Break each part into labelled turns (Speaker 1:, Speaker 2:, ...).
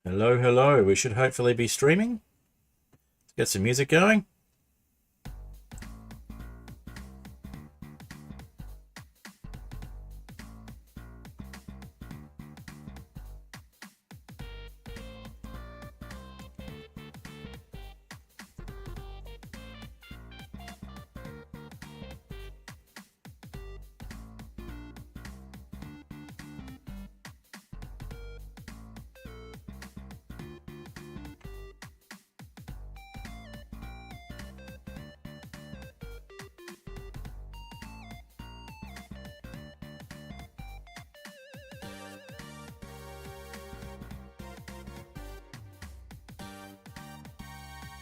Speaker 1: Hello, hello. We should hopefully be streaming. Let's get some music going.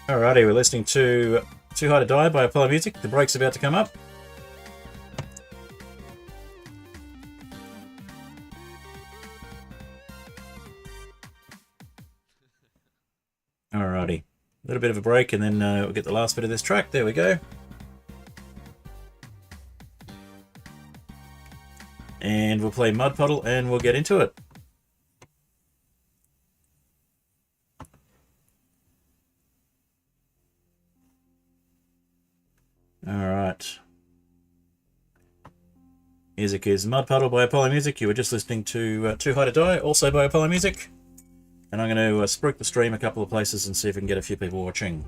Speaker 1: Alrighty, we're listening to Too High to Die by Apollo Music. The break's about to come up. Alrighty, a little bit of a break and then we'll get the last bit of this track. There we go. And we'll play Mud Puddle and we'll get into it. Alright. Music is Mud Puddle by Apollo Music. You were just listening to Too High to Die, also by Apollo Music. And I'm going to spruik the stream a couple of places and see if we can get a few people watching.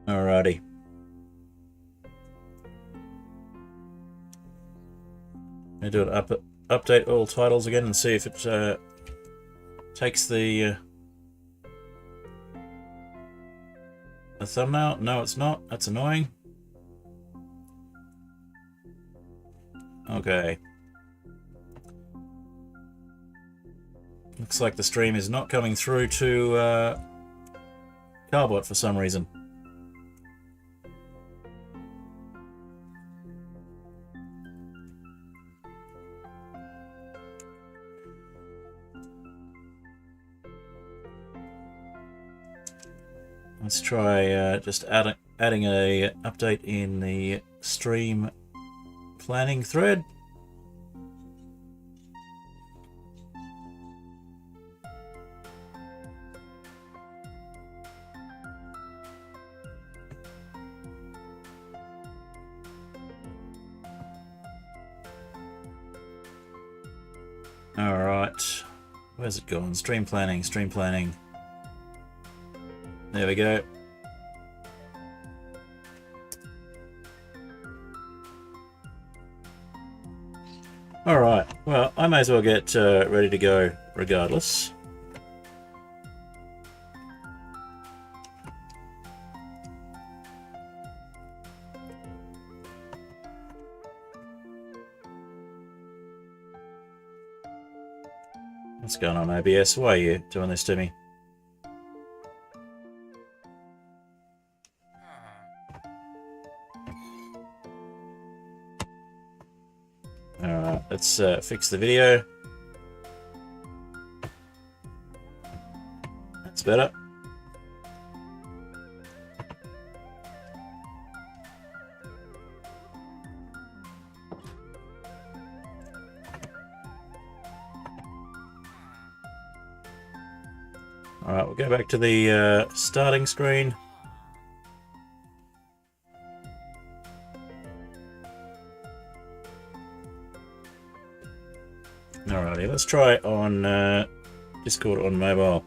Speaker 1: Alrighty. I'm going to do an update all titles again and see if it takes the thumbnail. No, it's not. That's annoying. Okay. Looks like the stream is not coming through to Carbot for some reason. Let's try just adding a update in the stream planning thread. All right, where's it gone? Stream planning, stream planning. There we go. Alright, well, I may as well get ready to go regardless. What's going on, OBS? Why are you doing this to me? Alright, let's fix the video. That's better. Alright, we'll go back to the starting screen. Alrighty, let's try it on Discord on mobile.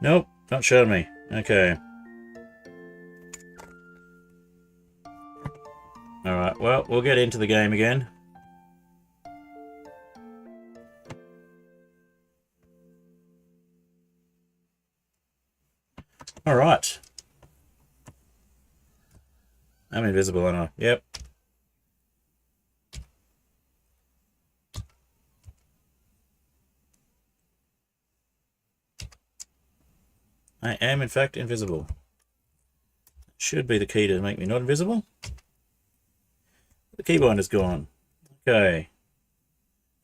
Speaker 1: Nope, not showing me. Okay. Alright, well, we'll get into the game again. Alright. I'm invisible, aren't I? Yep. I am, in fact, invisible. should be the key to make me not invisible. The keybind is gone. Okay.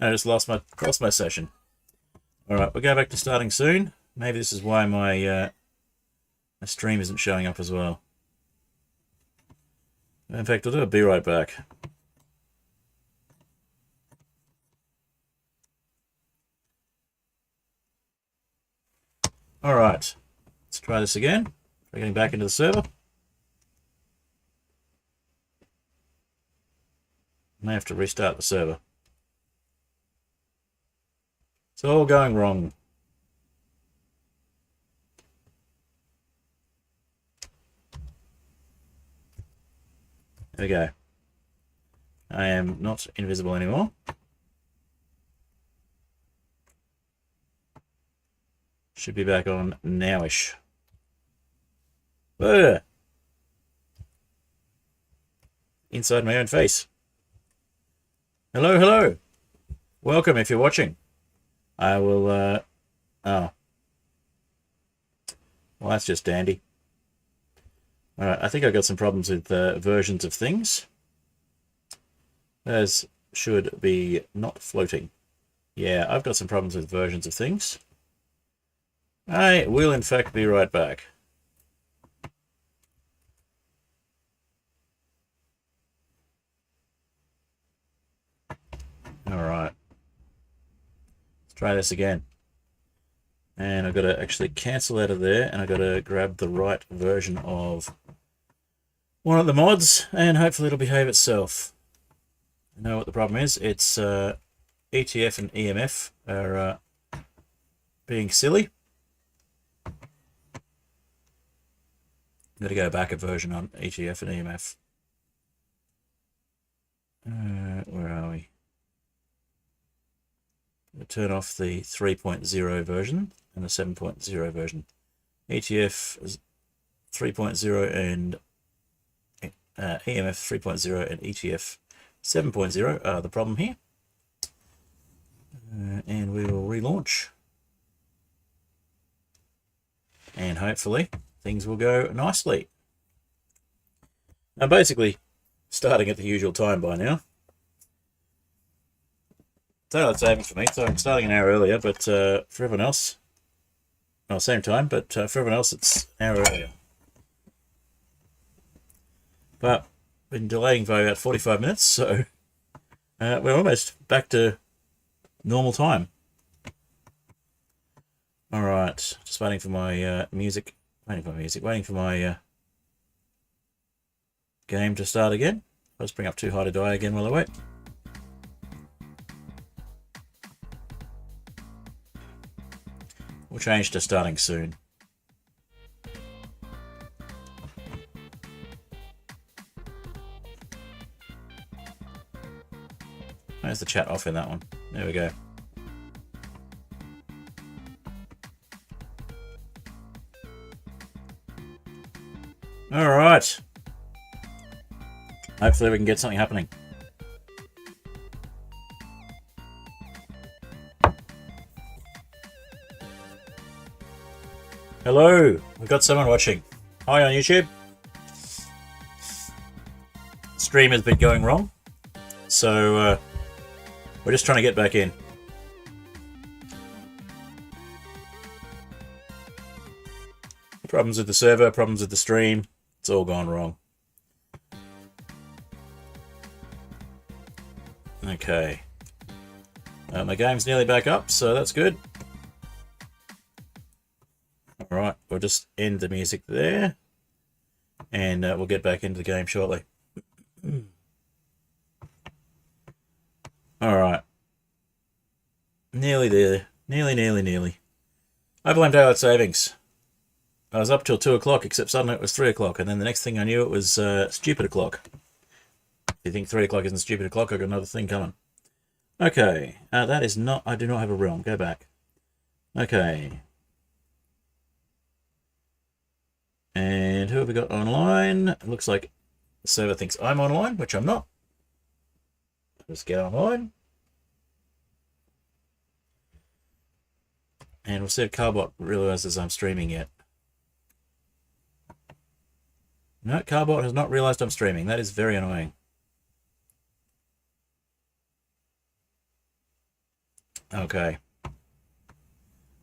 Speaker 1: I just lost my session. Alright, we'll go back to starting soon. Maybe this is why my stream isn't showing up as well. In fact, I'll do a be right back. Alright, let's try this again. We're getting back into the server. May have to restart the server. It's all going wrong. There we go. I am not invisible anymore. Should be back on nowish. Ugh. Inside my own face. Hello, hello. Welcome if you're watching. I will, oh. Well, that's just dandy. Alright, I think I've got some problems with versions of things. Those should be not floating. Yeah, I've got some problems with versions of things. I will, in fact, be right back. Alright. Let's try this again. And I've got to actually cancel out of there, and I've got to grab the right version of one of the mods, and hopefully it'll behave itself. I know what the problem is. It's ETF and EMF are being silly. I've got to go back a version on ETF and EMF. Where are we? We'll turn off the 3.0 version and the 7.0 version. ETF is 3.0 and EMF 3.0 and ETF 7.0 are the problem here. And we will relaunch. And hopefully things will go nicely. Now basically starting at the usual time by now. Daylight savings for me, so I'm starting an hour earlier, but for everyone else, well, same time, but for everyone else it's an hour earlier. But been delaying by about 45 minutes, so we're almost back to normal time. Alright, just waiting for my waiting for my game to start again. Let's bring up Too High to Die again while I wait. We'll change to starting soon. Where's the chat off in that one? There we go. Alright. Hopefully we can get something happening. Hello, we've got someone watching. Hi on YouTube. Stream has been going wrong, so we're just trying to get back in. Problems with the server, problems with the stream. It's all gone wrong. Okay. My game's nearly back up, so that's good. Alright, we'll just end the music there. And we'll get back into the game shortly. Alright. Nearly there. Nearly. I blame daylight savings. I was up till 2 o'clock, except suddenly it was 3 o'clock, and then the next thing I knew it was stupid o'clock. If you think 3 o'clock isn't stupid o'clock, I've got another thing coming. Okay, that is not... I do not have a realm. Go back. Okay. And who have we got online? It looks like the server thinks I'm online, which I'm not. Let's get online. And we'll see if Carbot realizes I'm streaming yet. No, Carbot has not realized I'm streaming. That is very annoying. Okay.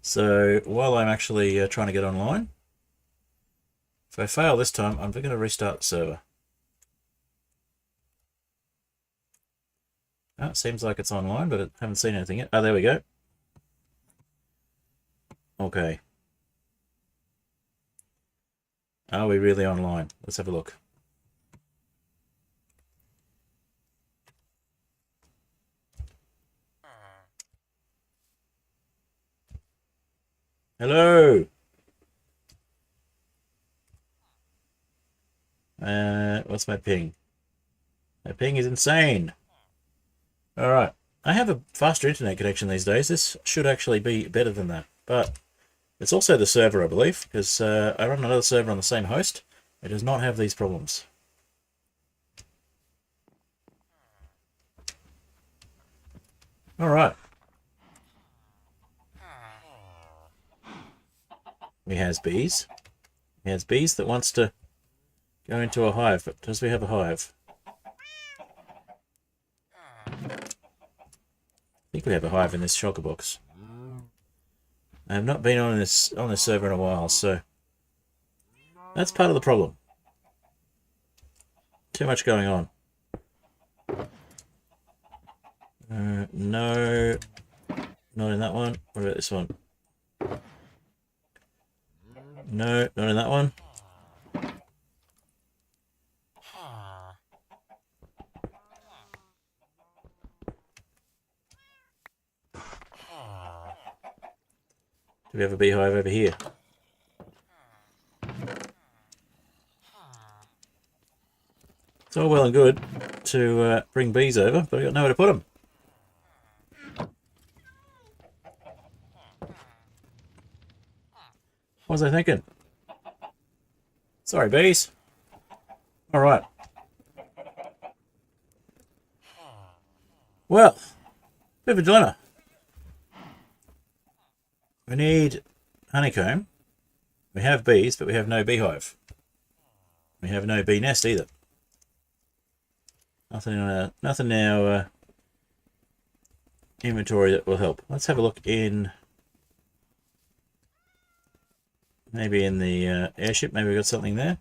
Speaker 1: So, while I'm actually trying to get online, if I fail this time, I'm going to restart the server. Oh, it seems like it's online, but I haven't seen anything yet. Oh, there we go. Okay. Are we really online? Let's have a look. Hello! What's my ping? My ping is insane. Alright. I have a faster internet connection these days. This should actually be better than that. But it's also the server, I believe, because I run another server on the same host. It does not have these problems. Alright. We has bees. He has bees that wants to go into a hive, but does we have a hive? I think we have a hive in this shulker box. I have not been on this server in a while, so that's part of the problem. Too much going on. No, not in that one. What about this one? No, not in that one. Do we have a beehive over here? It's all well and good to bring bees over, but I've got nowhere to put them. What was I thinking? Sorry, bees. Alright. Well, bit of a dilemma. We need honeycomb. We have bees, but we have no beehive. We have no bee nest either. Nothing in our inventory that will help. Let's have a look in... Maybe in the airship. Maybe we got something there.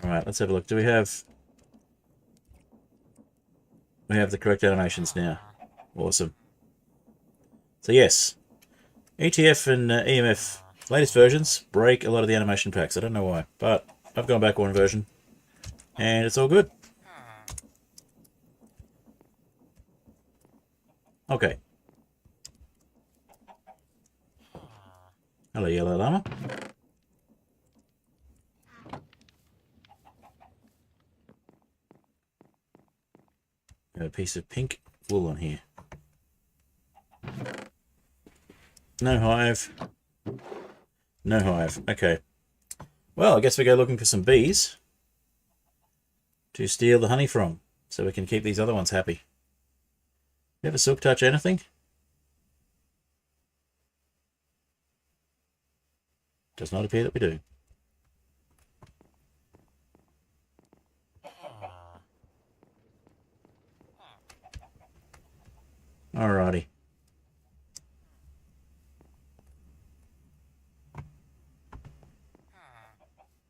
Speaker 1: Alright, let's have a look. Do we have... We have the correct animations now. Awesome. So yes, ETF and EMF latest versions break a lot of the animation packs. I don't know why, but I've gone back one version and it's all good. Okay. Hello, yellow llama. Got a piece of pink wool on here. No hive. No hive. Okay. Well, I guess we go looking for some bees to steal the honey from, so we can keep these other ones happy. You ever silk touch anything? Does not appear that we do. Alrighty.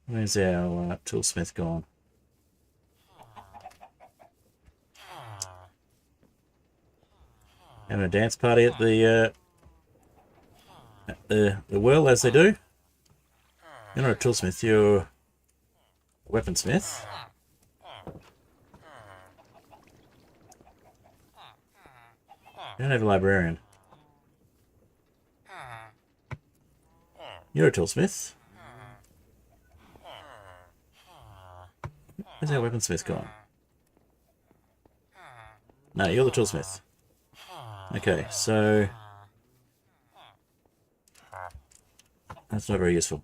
Speaker 1: Where's our toolsmith gone? Having a dance party at the well, as they do. You're not a toolsmith, you're a weaponsmith. You don't have a librarian. You're a toolsmith. Where's our weaponsmith gone? No, you're the toolsmith. Okay, so... That's not very useful.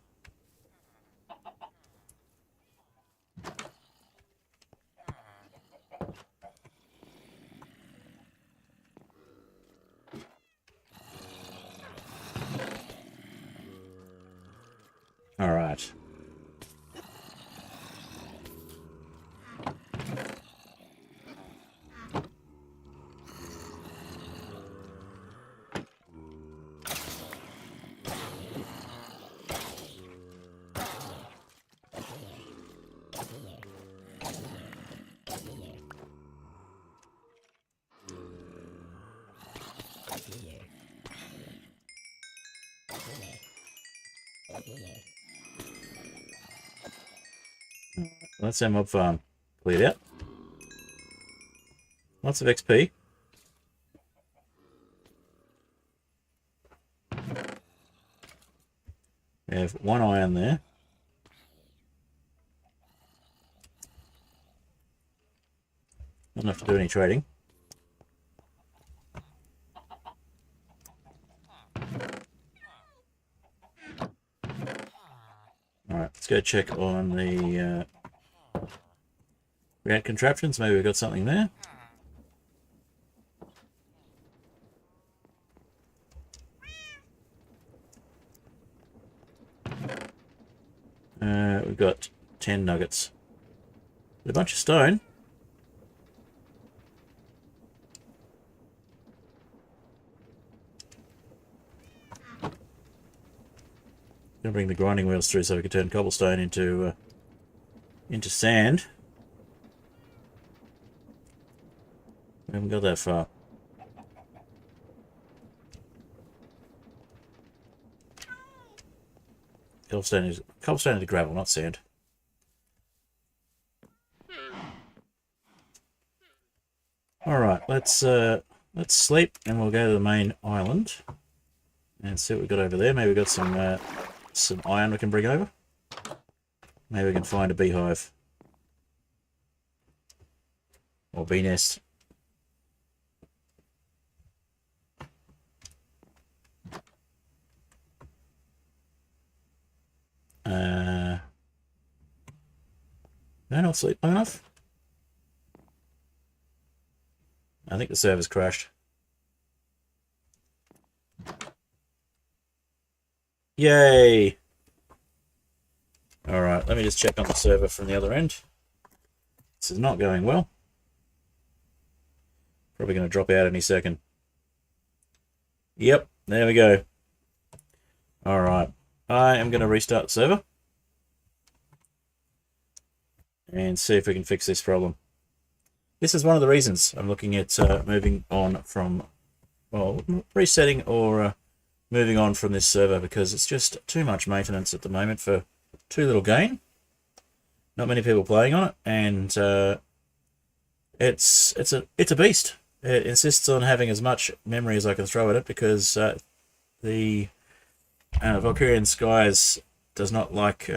Speaker 1: That's our mob farm cleared out. Lots of XP. We have 1 iron there. Not enough to do any trading. Alright, let's go check on the react contraptions. Maybe we've got something there. We've got 10 nuggets. A bunch of stone. Gonna bring the grinding wheels through so we can turn cobblestone into sand. We haven't got that far. Cobblestone into gravel, not sand. Alright, let's sleep and we'll go to the main island and see what we've got over there. Maybe we've got some iron we can bring over. Maybe we can find a beehive. Or bee nest. Did I not sleep long enough? I think the server's crashed. Yay! Alright, let me just check on the server from the other end. This is not going well. Probably going to drop out any second. Yep, there we go. Alright, I am going to restart the server. And see if we can fix this problem. This is one of the reasons I'm looking at moving on from, well, resetting or moving on from this server, because it's just too much maintenance at the moment for too little gain. Not many people playing on it, and it's a beast. It insists on having as much memory as I can throw at it, because the Valkyrien Skies does not like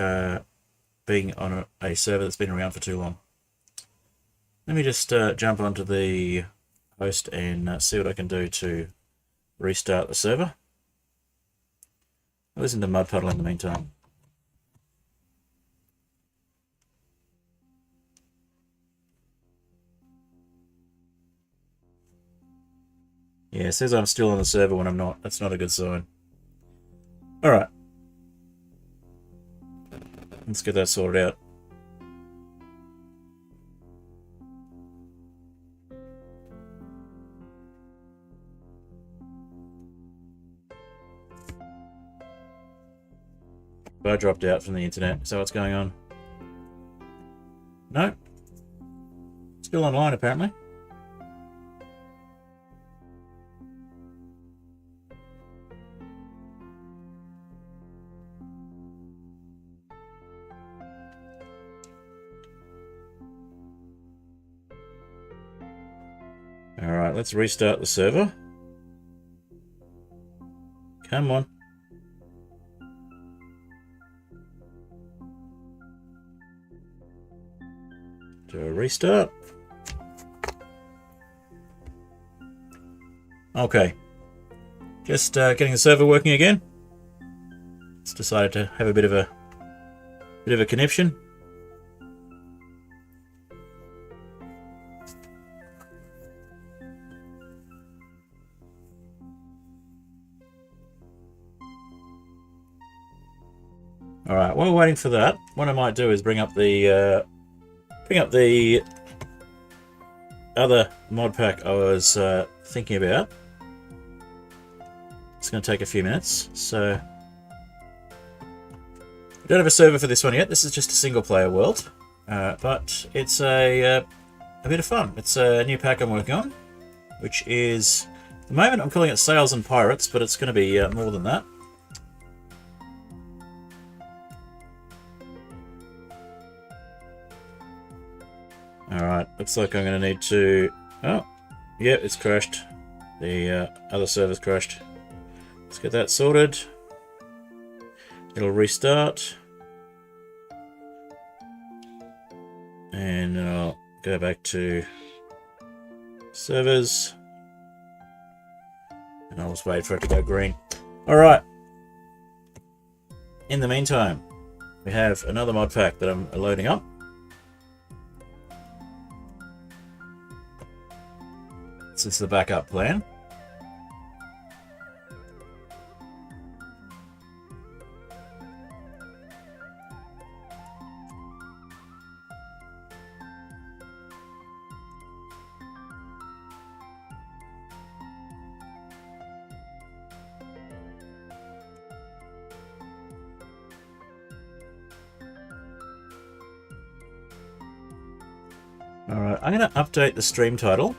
Speaker 1: being on a server that's been around for too long. Let me just jump onto the host and see what I can do to restart the server. I'll listen to Mud Puddle in the meantime. Yeah, it says I'm still on the server when I'm not. That's not a good sign. Alright. Let's get that sorted out. I dropped out from the internet, so what's going on? No. Still online, apparently. Alright, let's restart the server. Come on. Do a restart. Okay. Just getting the server working again. It's decided to have a bit of a conniption. Alright, while we're waiting for that, what I might do is bring up the other mod pack I was thinking about. It's going to take a few minutes, so we don't have a server for this one yet. This is just a single player world, but it's a bit of fun. It's a new pack I'm working on, which is, at the moment I'm calling it Sails and Pirates, but it's going to be more than that. Looks like I'm going to need to... Oh, yeah, it's crashed. The other server's crashed. Let's get that sorted. It'll restart. And then I'll go back to servers. And I'll just wait for it to go green. Alright. In the meantime, we have another mod pack that I'm loading up. This is the backup plan. Alright, I'm going to update the stream title.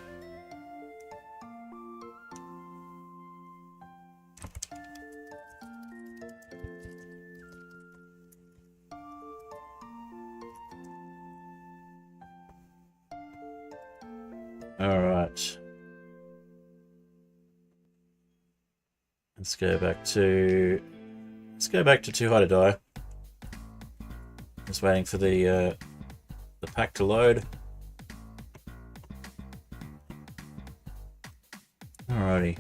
Speaker 1: Alright. Let's go back to Too High to Die. Just waiting for the pack to load. Alrighty.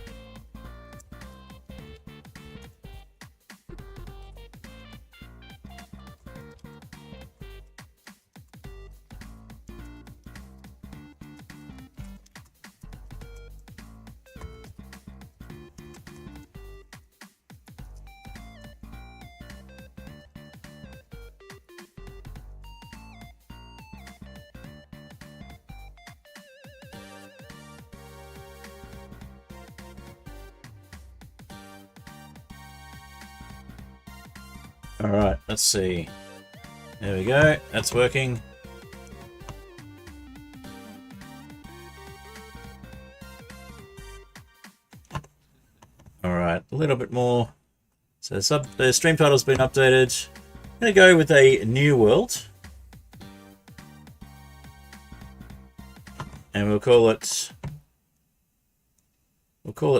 Speaker 1: Alright, let's see. There we go, that's working. Alright, a little bit more. So the stream title's been updated. I'm going to go with a new world. And we'll call it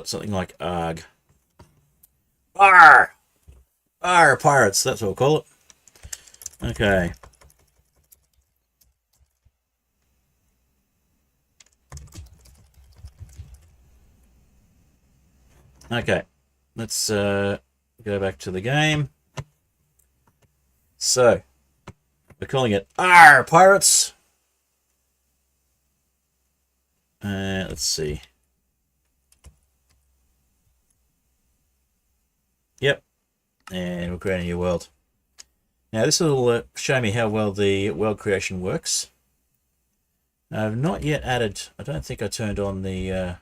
Speaker 1: something like ARG. Arr! Arr, pirates, that's what we'll call it. Okay. Okay, let's go back to the game. So, we're calling it Arr, Pirates. Let's see. Yep. And we'll create a new world. Now this will show me how well the world creation works. I've not yet added, I don't think I turned on the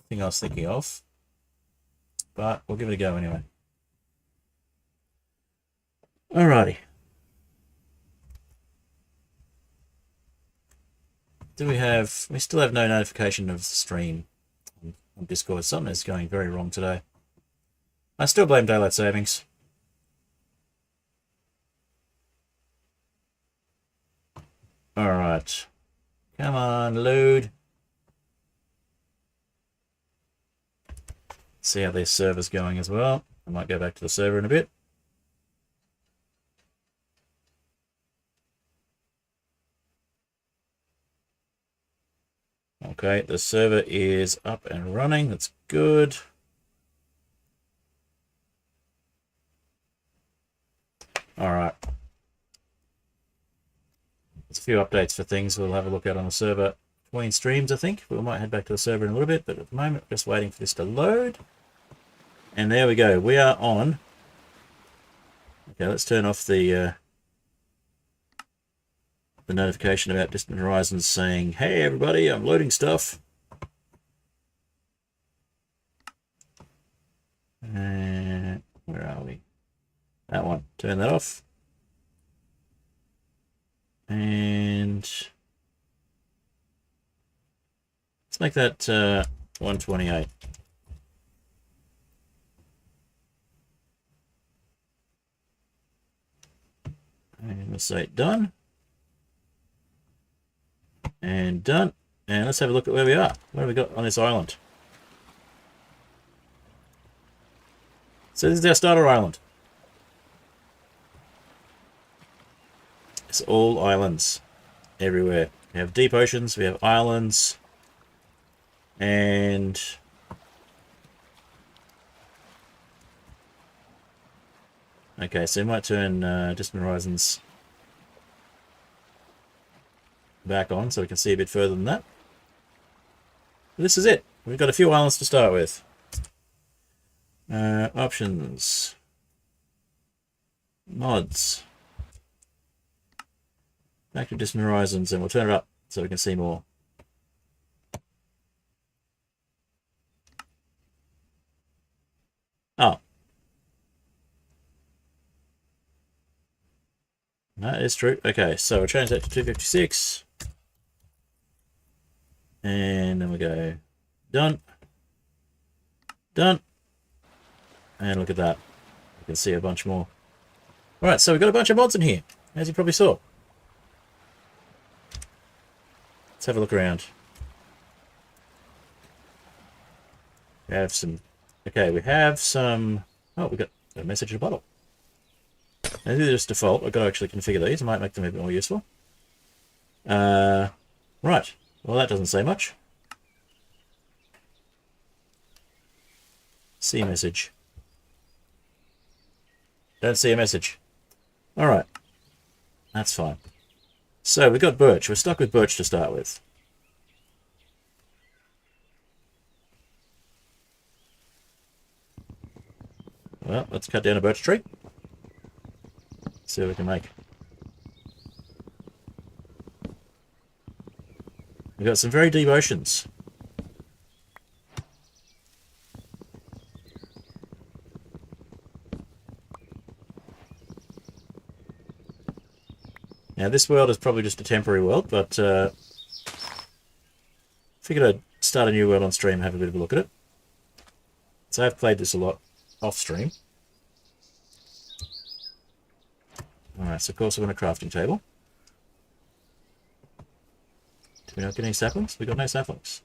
Speaker 1: thing I was thinking of, but we'll give it a go anyway. Alrighty. We still have no notification of the stream on Discord. Something is going very wrong today. I still blame daylight savings. Alright. Come on, load. See how their server's going as well. I might go back to the server in a bit. Okay, the server is up and running. That's good. All right. There's a few updates for things we'll have a look at on the server between streams, I think. We might head back to the server in a little bit, but at the moment, just waiting for this to load. And there we go. We are on. Okay, let's turn off the notification about Distant Horizons saying, hey everybody, I'm loading stuff. And where are we? That one. Turn that off. And let's make that 128. And we'll say done. And done. And let's have a look at where we are. What have we got on this island? So this is our starter island. It's all islands everywhere. We have deep oceans, we have islands, and okay, so we might turn Distant Horizons back on so we can see a bit further than that. But this is it. We've got a few islands to start with. Options. Mods. Back to Distant Horizons, and we'll turn it up so we can see more. Oh. That is true. Okay, so we'll change that to 256. And then we go done. Done. And look at that. You can see a bunch more. Alright, so we've got a bunch of mods in here, as you probably saw. Let's have a look around. We have some... Okay, we have some... Oh, we got a message in a bottle. Now, these are just default. I've got to actually configure these. I might make them a bit more useful. Right. Well, that doesn't say much. See a message. Don't see a message. Alright. That's fine. So, we've got birch. We're stuck with birch to start with. Well, let's cut down a birch tree. See what we can make. We've got some very deep oceans. Now, this world is probably just a temporary world, but figured I'd start a new world on stream and have a bit of a look at it. So I've played this a lot off stream. Alright, so of course we're on a crafting table. Do we not get any saplings? We got no saplings.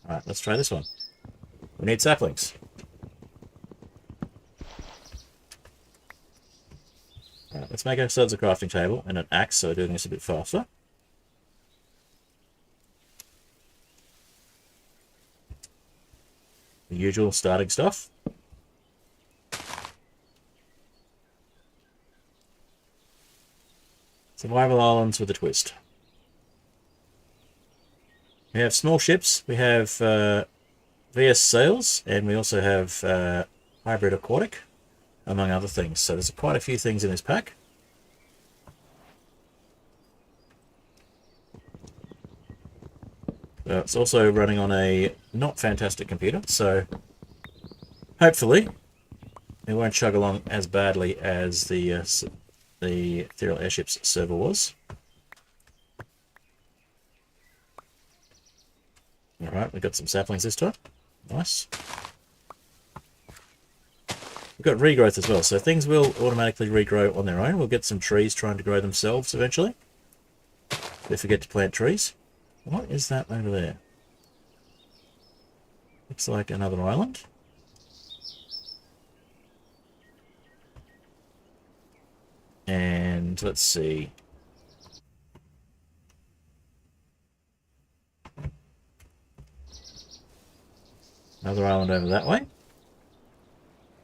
Speaker 1: Alright, let's try this one. We need saplings. Alright, let's make ourselves a crafting table and an axe, so we're doing this a bit faster. The usual starting stuff. Survival islands with a twist. We have small ships, we have VS sails, and we also have hybrid aquatic, among other things. So there's quite a few things in this pack. It's also running on a not fantastic computer, so hopefully it won't chug along as badly as the Aetherial Airships server was. Alright, we've got some saplings this time. Nice. We've got regrowth as well, so things will automatically regrow on their own. We'll get some trees trying to grow themselves eventually. Don't forget to plant trees. What is that over there? Looks like another island. And let's see. Another island over that way.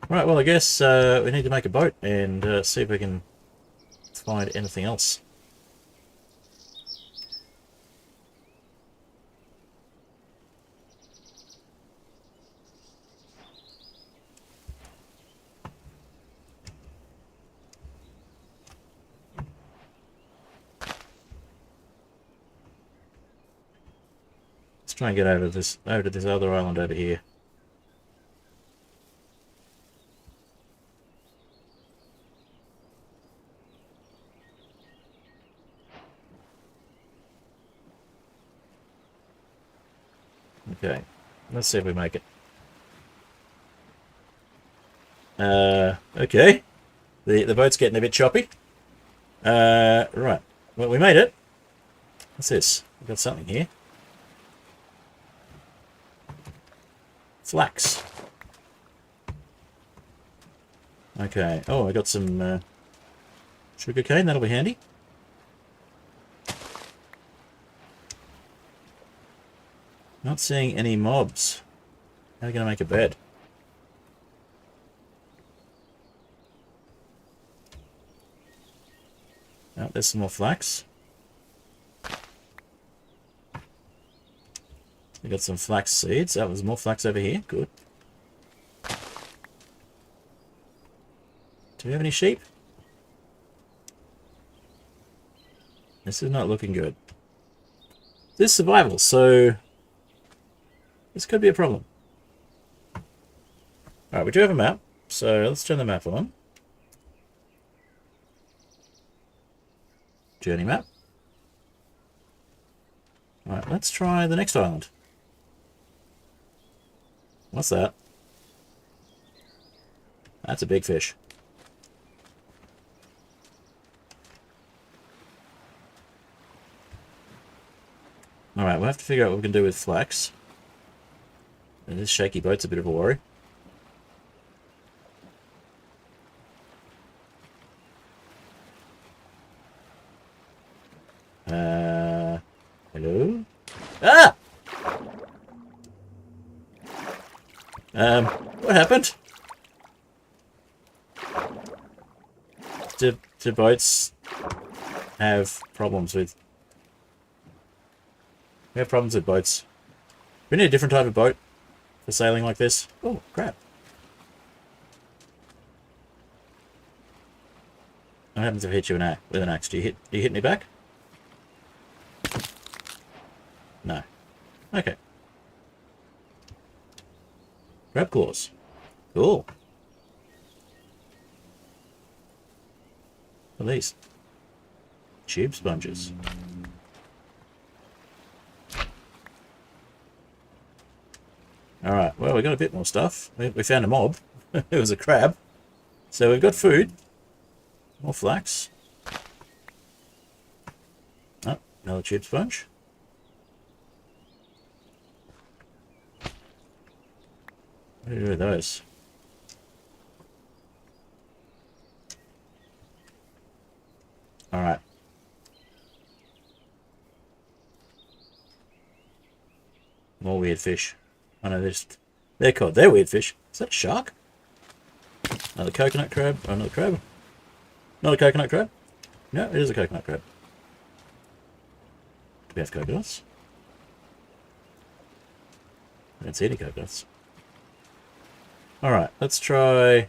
Speaker 1: Right, well, I guess we need to make a boat and see if we can find anything else. Let's try and get over to this other island over here. Okay, let's see if we make it. Okay, the boat's getting a bit choppy. Right. Well, we made it. What's this? We've got something here. Flax. Okay. Oh, I got some sugar cane. That'll be handy. Not seeing any mobs. How are we going to make a bed? Oh, there's some more flax. We got some flax seeds. Oh, there's more flax over here. Good. Do we have any sheep? This is not looking good. This is survival, so this could be a problem. Alright, we do have a map, so let's turn the map on. Journey map. Alright, let's try the next island. What's that? That's a big fish. Alright, we'll have to figure out what we can do with flax. And this shaky boat's a bit of a worry. Hello? Ah! What happened? Do boats have problems with... We have problems with boats. We need a different type of boat for sailing like this. Oh, crap. What happens if I hit you with an axe? Do you hit me back? No. Okay. Crab claws. Cool. What are these? Tube sponges. Alright, well, we got a bit more stuff. We found a mob. It was a crab. So we've got food. More flax. Oh, another tube sponge. What do you do with those? Alright. More weird fish. Oh no, they're called. They're weird fish. Is that a shark? Another coconut crab. Oh, another crab. Not a coconut crab? No, it is a coconut crab. Do we have coconuts? I don't see any coconuts. Alright, let's try... Oh,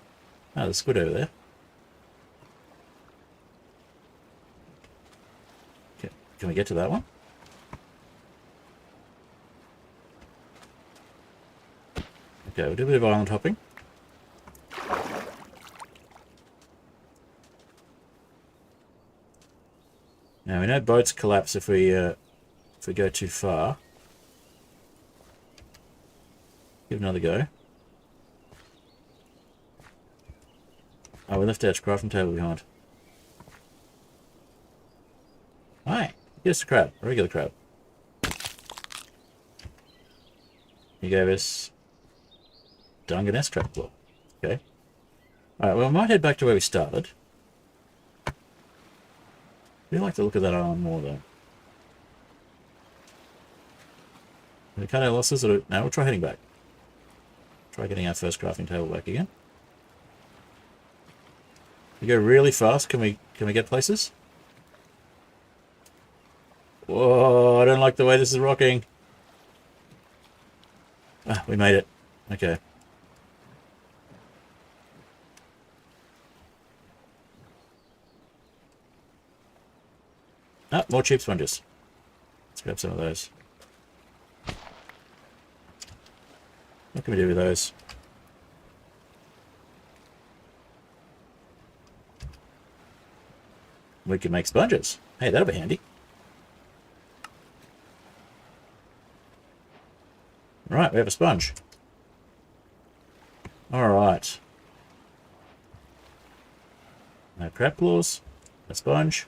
Speaker 1: there's a squid over there. Okay, can we get to that one? Okay, we'll do a bit of island hopping. Now we know boats collapse if we go too far. Give it another go. Oh, we left our crafting table behind. Hi, here's a crab, a regular crab. He gave us Dungeness crab claw. Okay. Alright, well, I might head back to where we started. I do like the look of that island more, though. Did we cut our losses? Or... No, we'll try heading back. Try getting our first crafting table back again. We go really fast. Can we get places? Whoa, I don't like the way this is rocking. Ah, we made it. Okay. Ah, more cheap sponges. Let's grab some of those. What can we do with those? We can make sponges. Hey, that'll be handy. Right, we have a sponge. Alright. No crab claws. a sponge.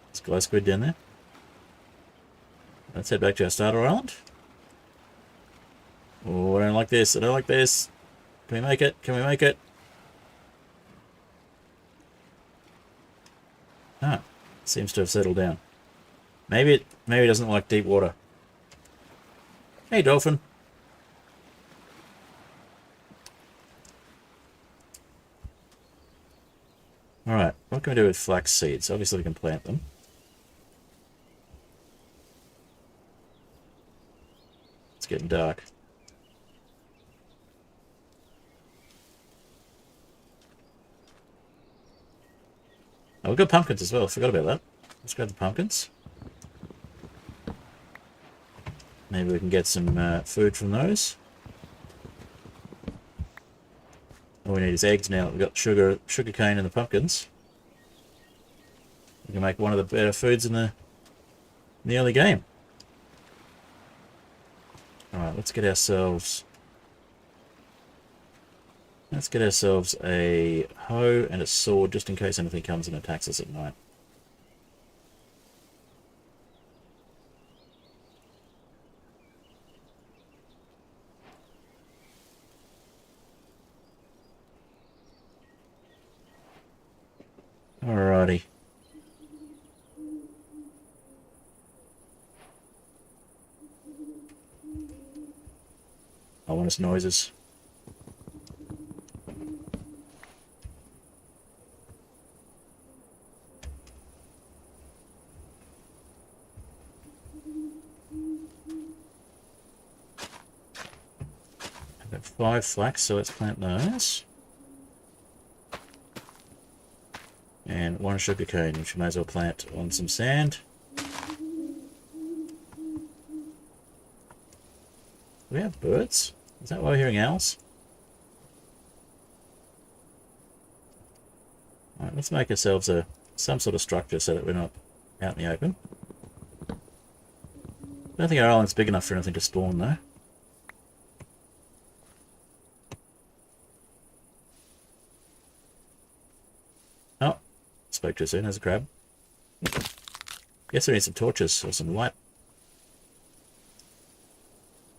Speaker 1: There's glow squid down there. Let's head back to our starter island. Oh, I don't like this. I don't like this. Can we make it? Can we make it? Ah, seems to have settled down. Maybe it doesn't like deep water. Hey, dolphin. Alright, what can we do with flax seeds? Obviously we can plant them. It's getting dark. Oh, we've got pumpkins as well. Forgot about that. Let's grab the pumpkins. Maybe we can get some food from those. All we need is eggs now. We've got sugar cane and the pumpkins. We can make one of the better foods in the early game. Alright, let's get ourselves a hoe and a sword just in case anything comes and attacks us at night. Alrighty. Ominous noises. I've got 5 flax, so let's plant those. And 1 sugar cane, which we may as well plant on some sand. Do we have birds? Is that why we're hearing owls? Alright, let's make ourselves some sort of structure so that we're not out in the open. I don't think our island's big enough for anything to spawn though. Oh, spoke too soon. There's a crab. Guess we need some torches or some light.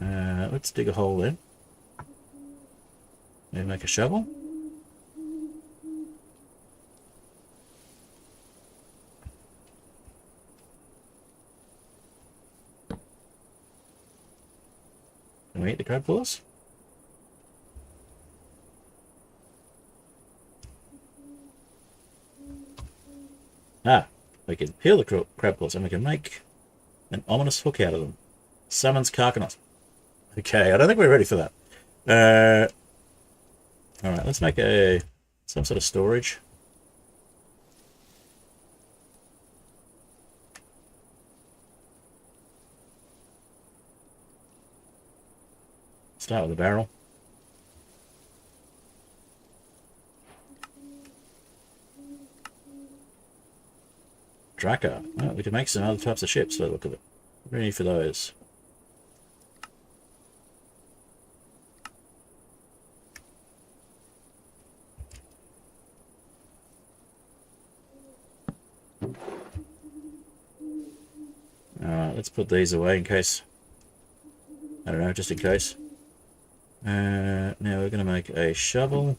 Speaker 1: Let's dig a hole then. Maybe make a shovel. Can we eat the crab claws? Ah, we can peel the crab claws and we can make an ominous hook out of them. Summons Carcanos. Okay, I don't think we're ready for that. Alright, let's make some sort of storage. Start with a barrel. Drakkar. Oh, we can make some other types of ships by the look of it. What do we need for those? Alright, let's put these away in case. I don't know, just in case. Now we're going to make a shovel.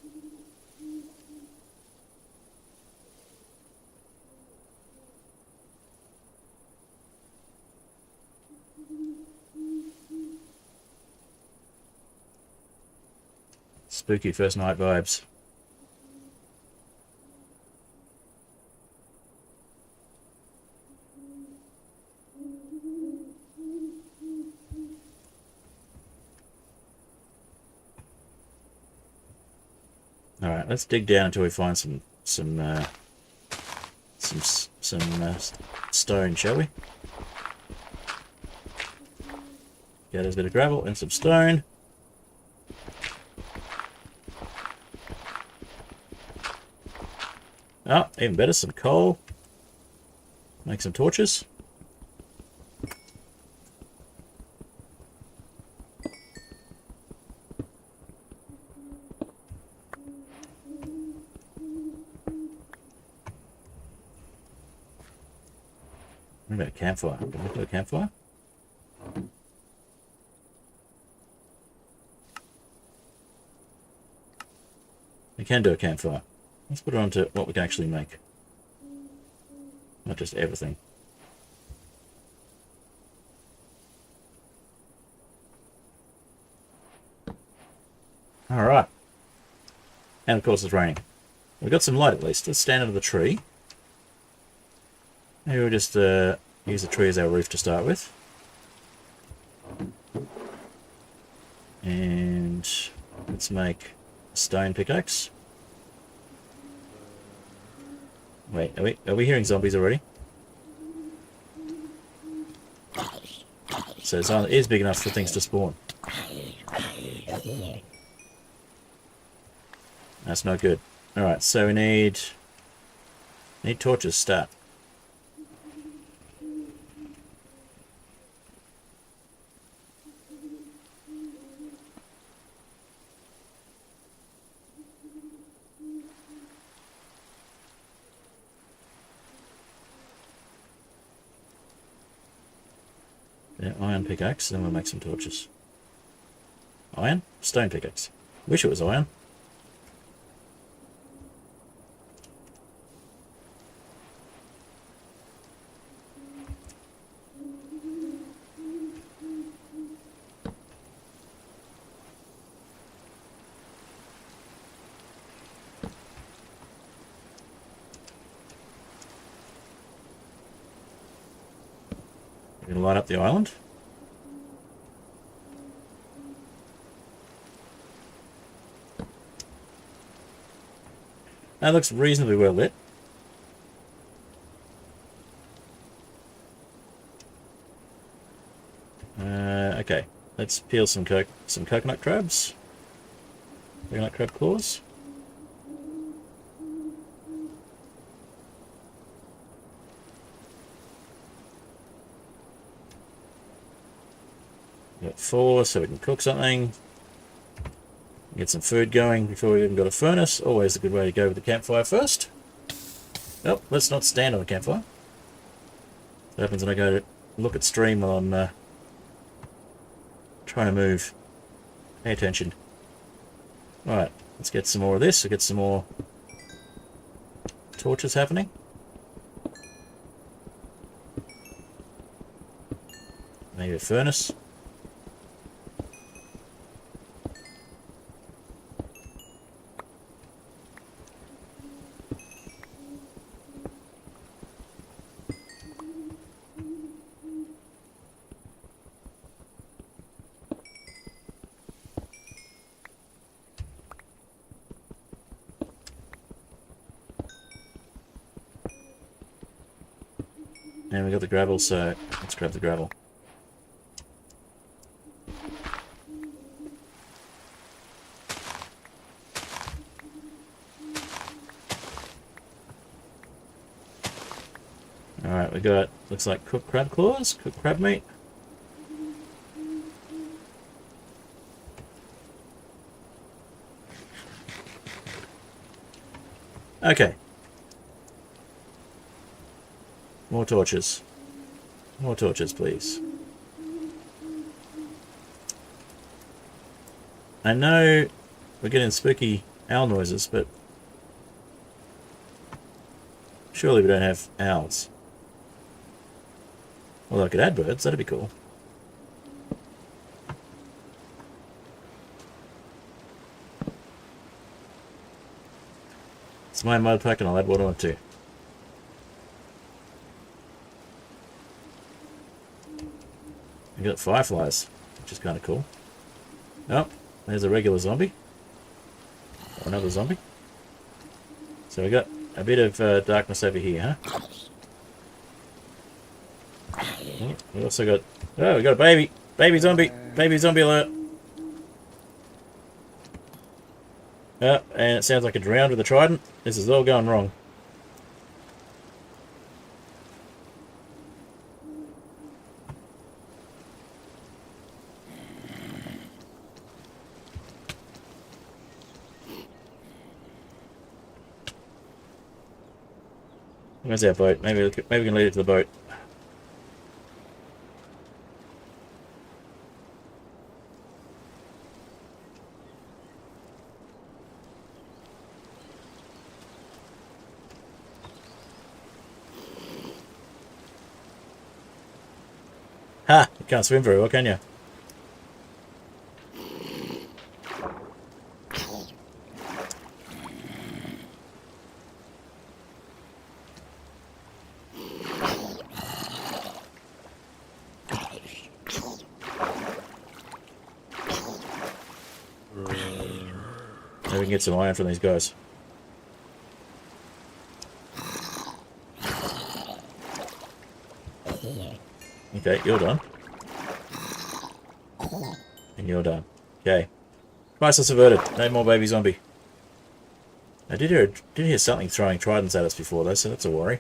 Speaker 1: Spooky first night vibes. All right, let's dig down until we find some stone, shall we? Yeah, there's a bit of gravel and some stone. Oh, even better, some coal. Make some torches. What about a campfire? Can we do a campfire? We can do a campfire. Let's put it on to what we can actually make. Not just everything. Alright. And of course it's raining. We've got some light at least. Let's stand under the tree. Maybe we'll just use the tree as our roof to start with. And let's make a stone pickaxe. Wait, are we hearing zombies already? So this island is big enough for things to spawn. That's not good. Alright, so we need torches. Start. Yeah, iron pickaxe, then we'll make some torches. Iron? Stone pickaxe. Wish it was iron. We're going to light up the island. That looks reasonably well lit. Okay, let's peel some coconut crabs. Coconut crab claws. Got 4 so we can cook something. Get some food going before we even got a furnace. Always a good way to go with the campfire first. Oh, let's not stand on the campfire. What happens when I go to look at stream while I'm trying to move? Pay attention. Alright, let's get some more of this. We'll get some more torches happening. Maybe a furnace. And we got the gravel, so let's grab the gravel. Alright, we got, looks like cooked crab claws, cooked crab meat. Okay. More torches. More torches, please. I know we're getting spooky owl noises, but surely we don't have owls. Well, I could add birds, that'd be cool. It's my mud pack and I'll add what I want to. We got fireflies, which is kind of cool. Oh, there's a regular zombie. Or another zombie. So we got a bit of darkness over here, huh? Oh, we also got... Oh, we got a baby! Baby zombie! Baby zombie alert! Oh, and it sounds like it drowned with a trident. This is all going wrong. Where's our boat? Maybe we can lead it to the boat. Can't swim very well, can you? Maybe we can get some iron from these guys. Okay, you're done. And you're done. Okay. Crisis averted. No more baby zombie. I did hear something throwing tridents at us before though, so that's a worry.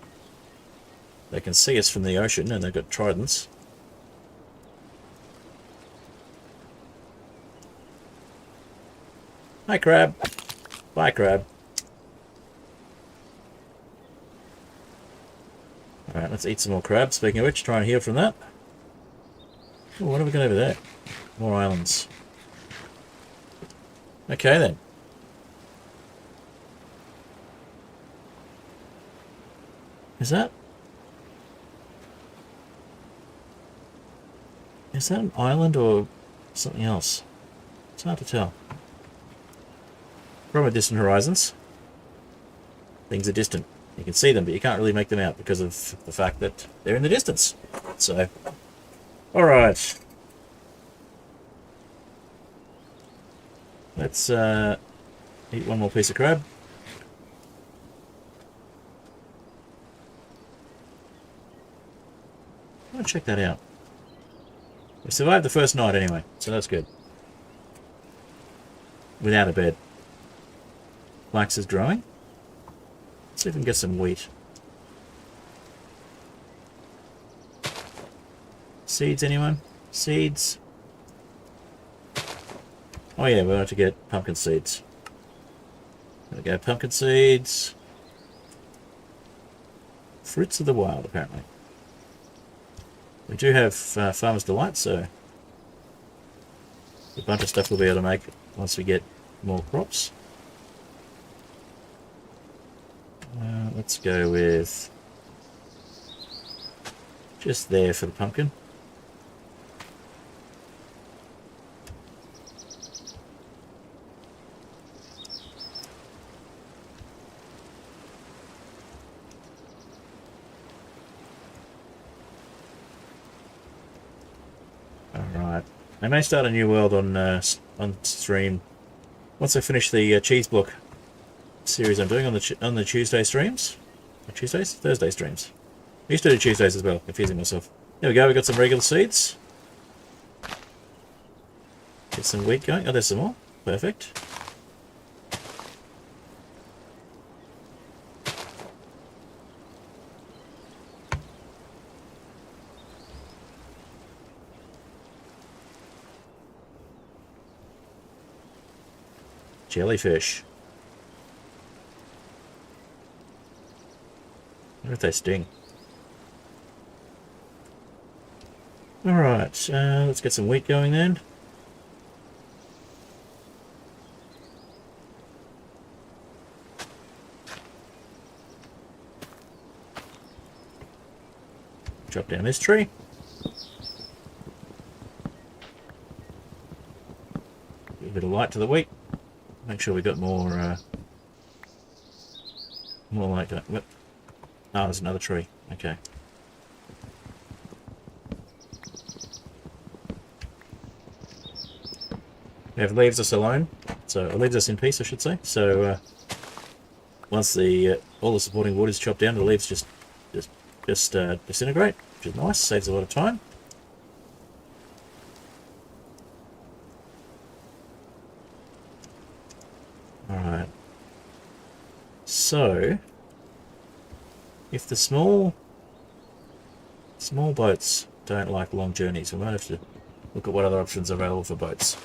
Speaker 1: They can see us from the ocean and they've got tridents. Hi, crab. Bye, crab. Alright, let's eat some more crab. Speaking of which, try and heal from that. Ooh, what have we got over there? More islands. Okay, then. Is that an island or something else? It's hard to tell. From a distant horizons, things are distant. You can see them, but you can't really make them out because of the fact that they're in the distance. So, alright. Let's eat one more piece of crab. I'll check that out. We survived the first night anyway, so that's good. Without a bed. Flax is growing. Let's see if we can get some wheat. Seeds, anyone? Seeds? Oh yeah, we want to get pumpkin seeds. There we go, pumpkin seeds. Fruits of the wild, apparently. We do have Farmer's Delight, so a bunch of stuff we'll be able to make once we get more crops. Let's go with just there for the pumpkin. Alright. I may start a new world on stream once I finish the cheese block series I'm doing on the Tuesday streams. Or Tuesdays? Thursday streams. I used to do Tuesdays as well, confusing myself. There we go, we got some regular seeds. Get some wheat going. Oh, there's some more. Perfect. Jellyfish. What if they sting? Alright, let's get some wheat going then. Chop down this tree. Give a bit of light to the wheat. Make sure we got more like that. Yep. Oh, there's another tree. Okay. We have leaves us alone, so it leaves us in peace, I should say. So once all the supporting wood is chopped down, the leaves just disintegrate, which is nice. Saves a lot of time. All right. So if the small boats don't like long journeys, we might have to look at what other options are available for boats.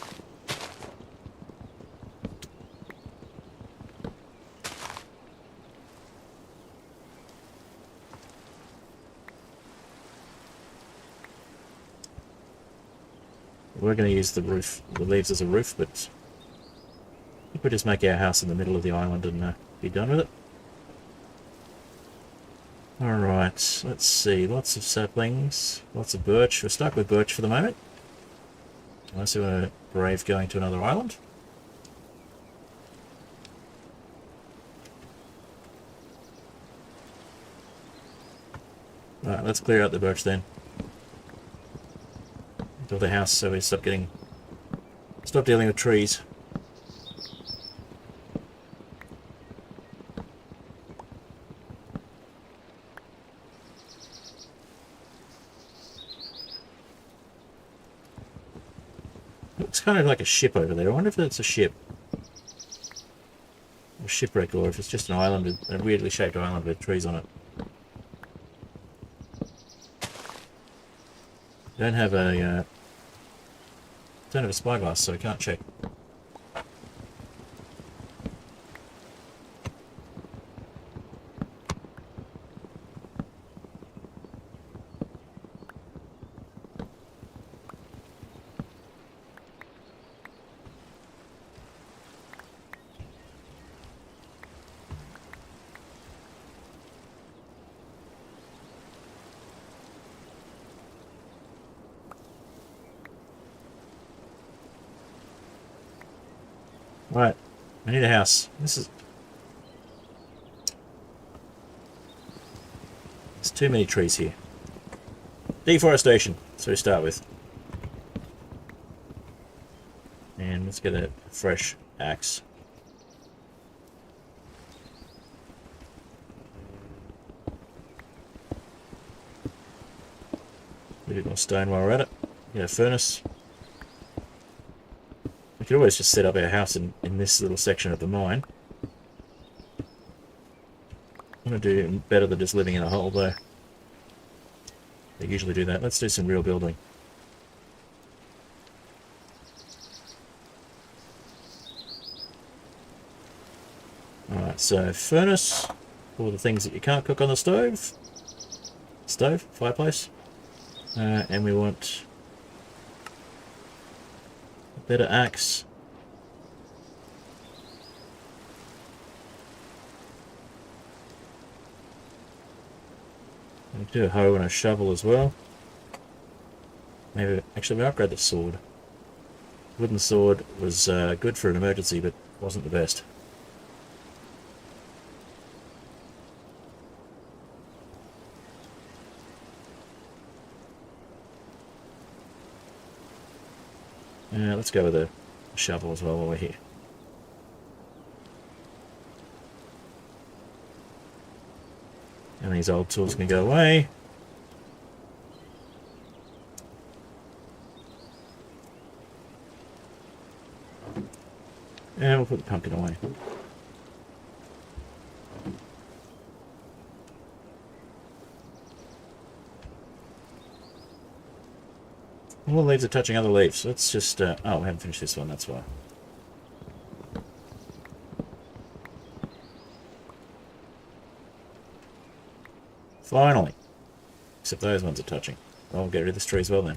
Speaker 1: We're going to use the leaves as a roof, but I think we'll just make our house in the middle of the island and be done with it. Alright, let's see. Lots of saplings, lots of birch. We're stuck with birch for the moment. Unless we want to brave going to another island. Right, let's clear out the birch then. Build a house so we stop dealing with trees. Looks kind of like a ship over there. I wonder if that's a ship. Or shipwreck, or if it's just an island, a weirdly shaped island with trees on it. Don't have a spyglass, so I can't check. Right, I need a house. There's too many trees here. Deforestation, so we start with. And let's get a fresh axe. A bit more stone while we're at it. Get a furnace. We could always just set up our house in this little section of the mine. I'm going to do better than just living in a hole though. They usually do that. Let's do some real building. Alright, so furnace, all the things that you can't cook on the stove. Fireplace. And we want a better axe. We do a hoe and a shovel as well. Maybe actually we upgrade the sword. Wooden sword was good for an emergency, but wasn't the best. Let's go with a shovel as well while we're here. And these old tools can go away. And we'll put the pumpkin away. All the leaves are touching other leaves. Let's just... oh, we haven't finished this one, that's why. Finally. Except those ones are touching. I'll get rid of this tree as well then.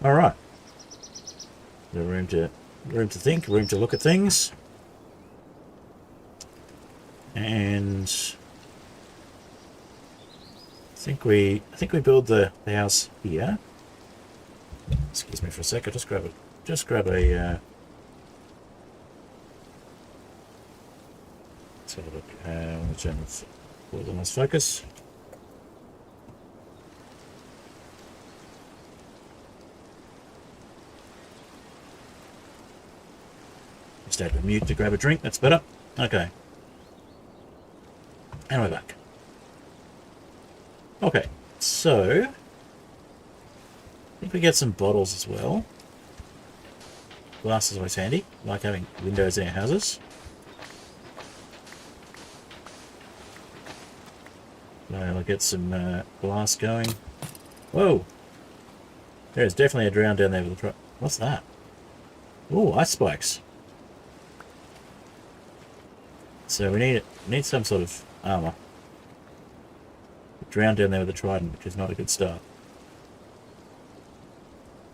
Speaker 1: Alright. Room to think, room to look at things. And I think we build the house here. Excuse me for a sec, I'll just grab a let's have a look. Let's turn the nice focus. Just open mute to grab a drink, that's better. Okay. And we're back. Okay, so I think we get some bottles as well. Glass is always handy, like having windows in our houses. I'll get some glass going. Whoa! There's definitely a drown down there with the truck. What's that? Oh, ice spikes. So we need some sort of armor. drowned down there with the trident, which is not a good start.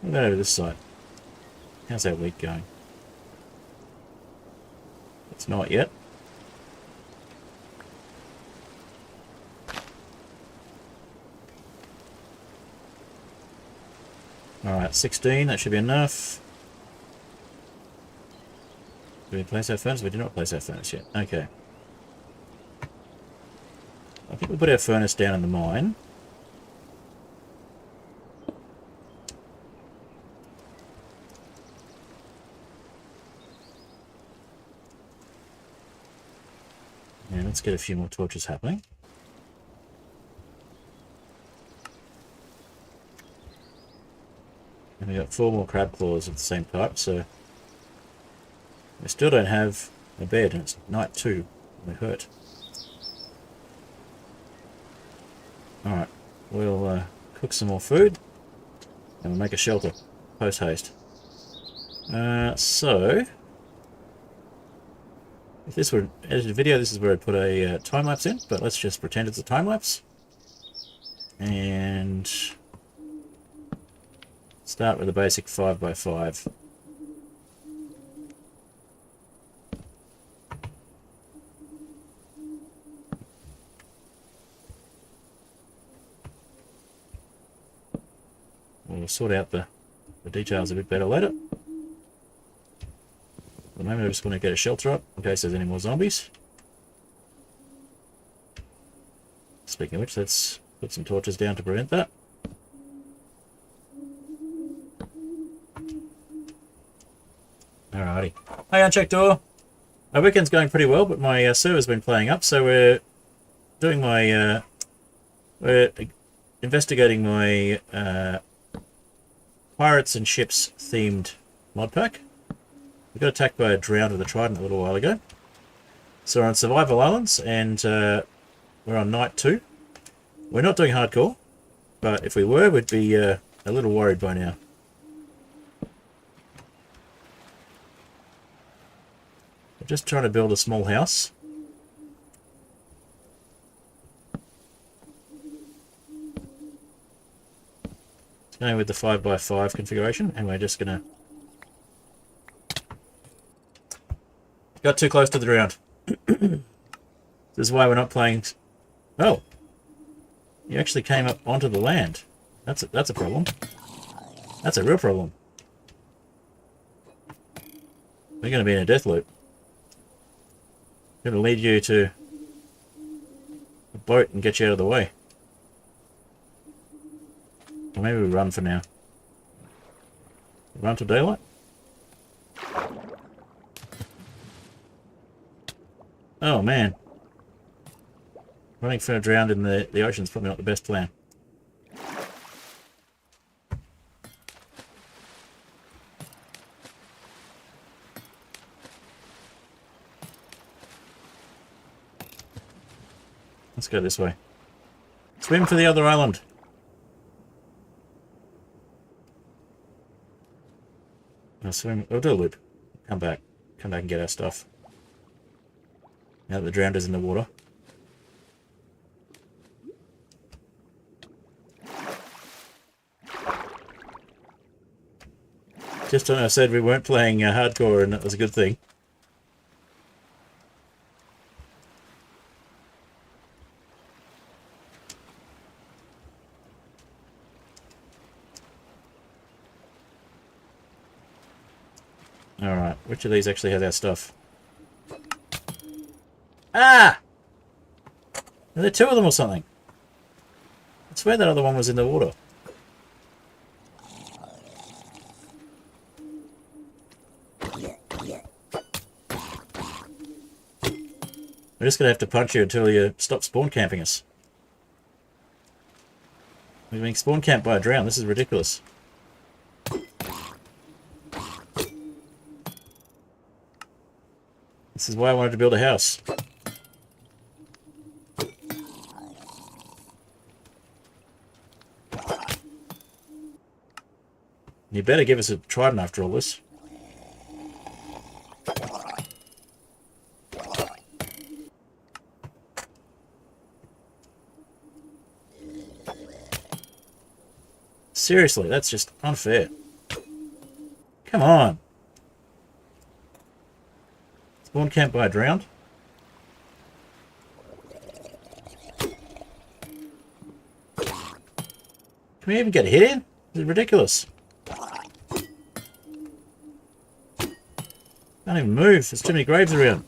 Speaker 1: What about over this side? How's that wheat going? It's not yet. Alright, 16, that should be enough. Did we place our furnace? We did not place our furnace yet. Okay. I think we put our furnace down in the mine. And let's get a few more torches happening. And we got 4 more crab claws of the same type, so we still don't have a bed, and it's night 2. We're hurt. Alright, we'll cook some more food, and we'll make a shelter, post haste. So, if this were an edited video, this is where I'd put a time-lapse in, but let's just pretend it's a time-lapse. And start with a basic 5x5. We'll sort out the details a bit better later. At the moment I just want to get a shelter up in case there's any more zombies. Speaking of which, let's put some torches down to prevent that. Alrighty. Hey, unchecked door. Our weekend's going pretty well, but my server's been playing up, so we're doing my we're investigating my pirates and ships themed mod pack. We got attacked by a drowned with a trident a little while ago. So we're on survival islands, and we're on night 2. We're not doing hardcore, but if we were, we'd be a little worried by now. We're just trying to build a small house. It's going with the 5x5 configuration, and we're just going to... Got too close to the ground. This is why we're not playing... Oh! You actually came up onto the land. That's a problem. That's a real problem. We're going to be in a death loop. I'm going to lead you to a boat and get you out of the way. Or maybe we run for now. Run till daylight? Oh man. Running for a drowned in the ocean is probably not the best plan. Let's go this way. Swim for the other island. I'll swim. We'll do a loop. Come back. Come back and get our stuff. Now that the drowned is in the water. Just when I said we weren't playing hardcore, and that was a good thing. Alright, which of these actually has our stuff? Ah! Are there 2 of them or something? I swear that other one was in the water. We're just going to have to punch you until you stop spawn camping us. We're being spawn camped by a drown. This is ridiculous. This is why I wanted to build a house. You better give us a trident after all this. Seriously, that's just unfair. Come on. Spawn camp by a drowned. Can we even get a hit in? This is ridiculous. Can't even move. There's too many graves around.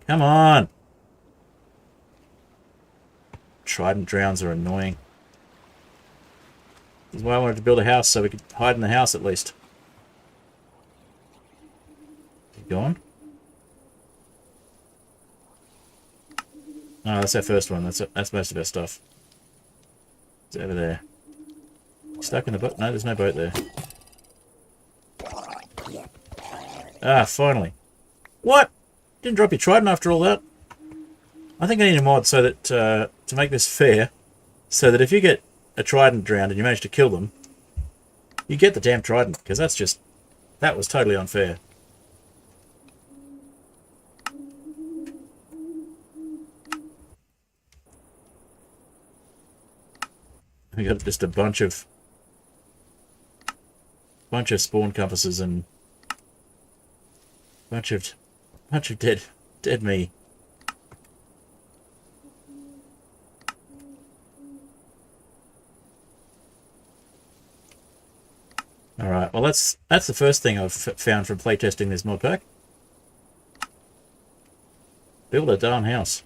Speaker 1: Come on. Trident drowns are annoying. This is why I wanted to build a house, so we could hide in the house at least. You gone? Oh, that's our first one. That's most of our stuff. It's over there. Stuck in the boat? No, there's no boat there. Ah, finally. What? Didn't drop your trident after all that? I think I need a mod so that to make this fair, so that if you get a trident drowned and you manage to kill them, you get the damn trident, because that was totally unfair. We got just a bunch of spawn compasses and bunch of dead me. All right. Well, that's the first thing I've found from playtesting this mod pack. Build a darn house.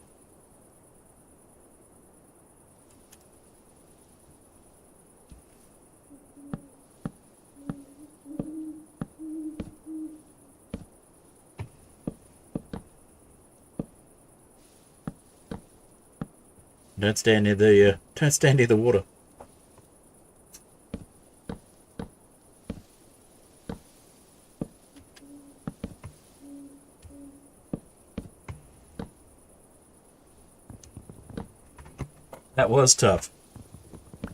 Speaker 1: Don't stand near the water. That was tough.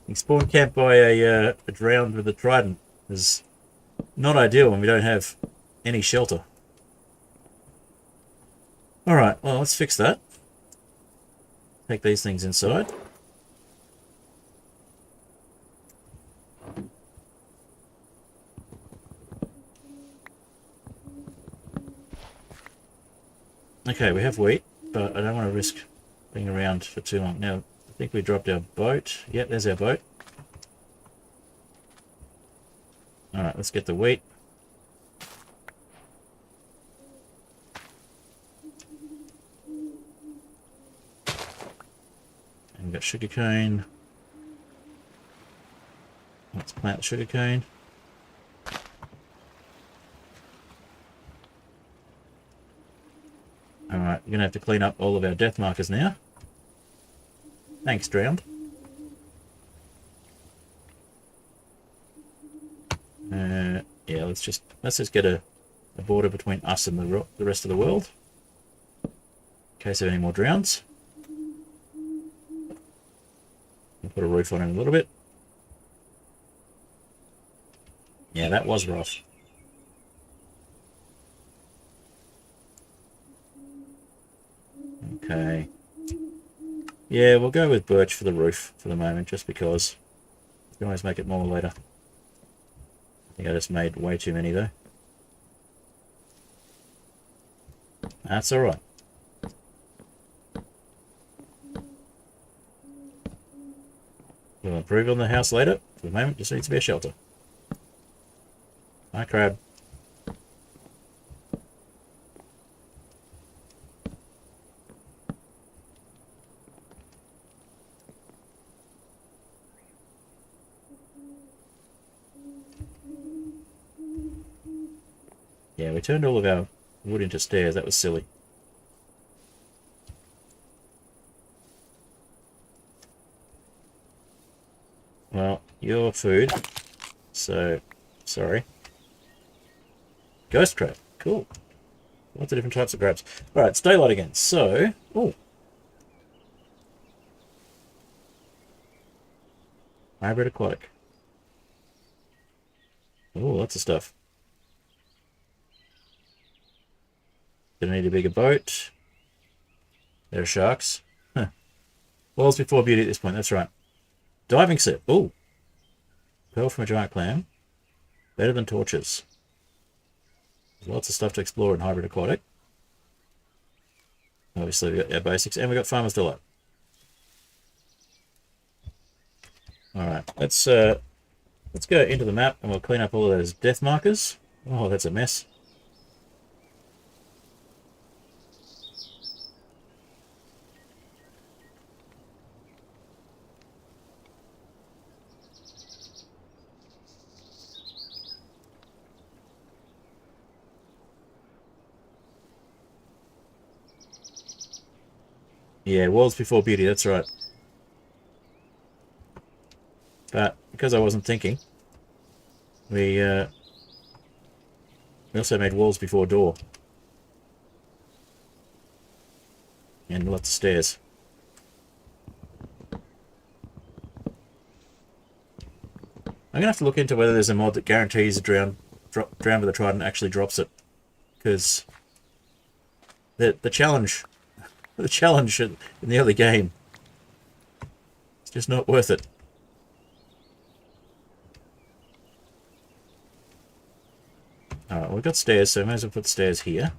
Speaker 1: Being spawn camped by a drowned with a trident is not ideal when we don't have any shelter. All right, well, let's fix that. Take these things inside. Okay, we have wheat, but I don't want to risk being around for too long. Now, I think we dropped our boat. Yep, there's our boat. Alright, let's get the wheat. And we've got sugarcane. Let's plant the sugarcane. Alright, we're going to have to clean up all of our death markers now. Thanks, drowned. Yeah, let's just get a border between us and the rest of the world. In case of any more drowns. I'll put a roof on it a little bit. Yeah, that was rough. Okay. Yeah, we'll go with birch for the roof for the moment, just because. We can always make it more later. I think I just made way too many, though. That's alright. We'll improve on the house later. For the moment, just needs to be a shelter. Hi, crab. Yeah, we turned all of our wood into stairs. That was silly. Well, your food. So, sorry. Ghost crab. Cool. Lots of different types of crabs. Alright, it's daylight again. So, oh. Hybrid aquatic. Oh, lots of stuff. Gonna need a bigger boat. There are sharks. Huh. Walls before beauty at this point, that's right. Diving set. Ooh. Pearl from a giant clam. Better than torches. There's lots of stuff to explore in Hybrid Aquatic. Obviously we got our basics, and we got Farmer's Delight. Alright, let's go into the map and we'll clean up all of those death markers. Oh, that's a mess. Yeah, walls before beauty, that's right. But because I wasn't thinking, we also made walls before door. And lots of stairs. I'm gonna have to look into whether there's a mod that guarantees a drown with a trident actually drops it, because the challenge in the early game, it's just not worth it. Alright, we've got stairs, so I might as well put stairs here.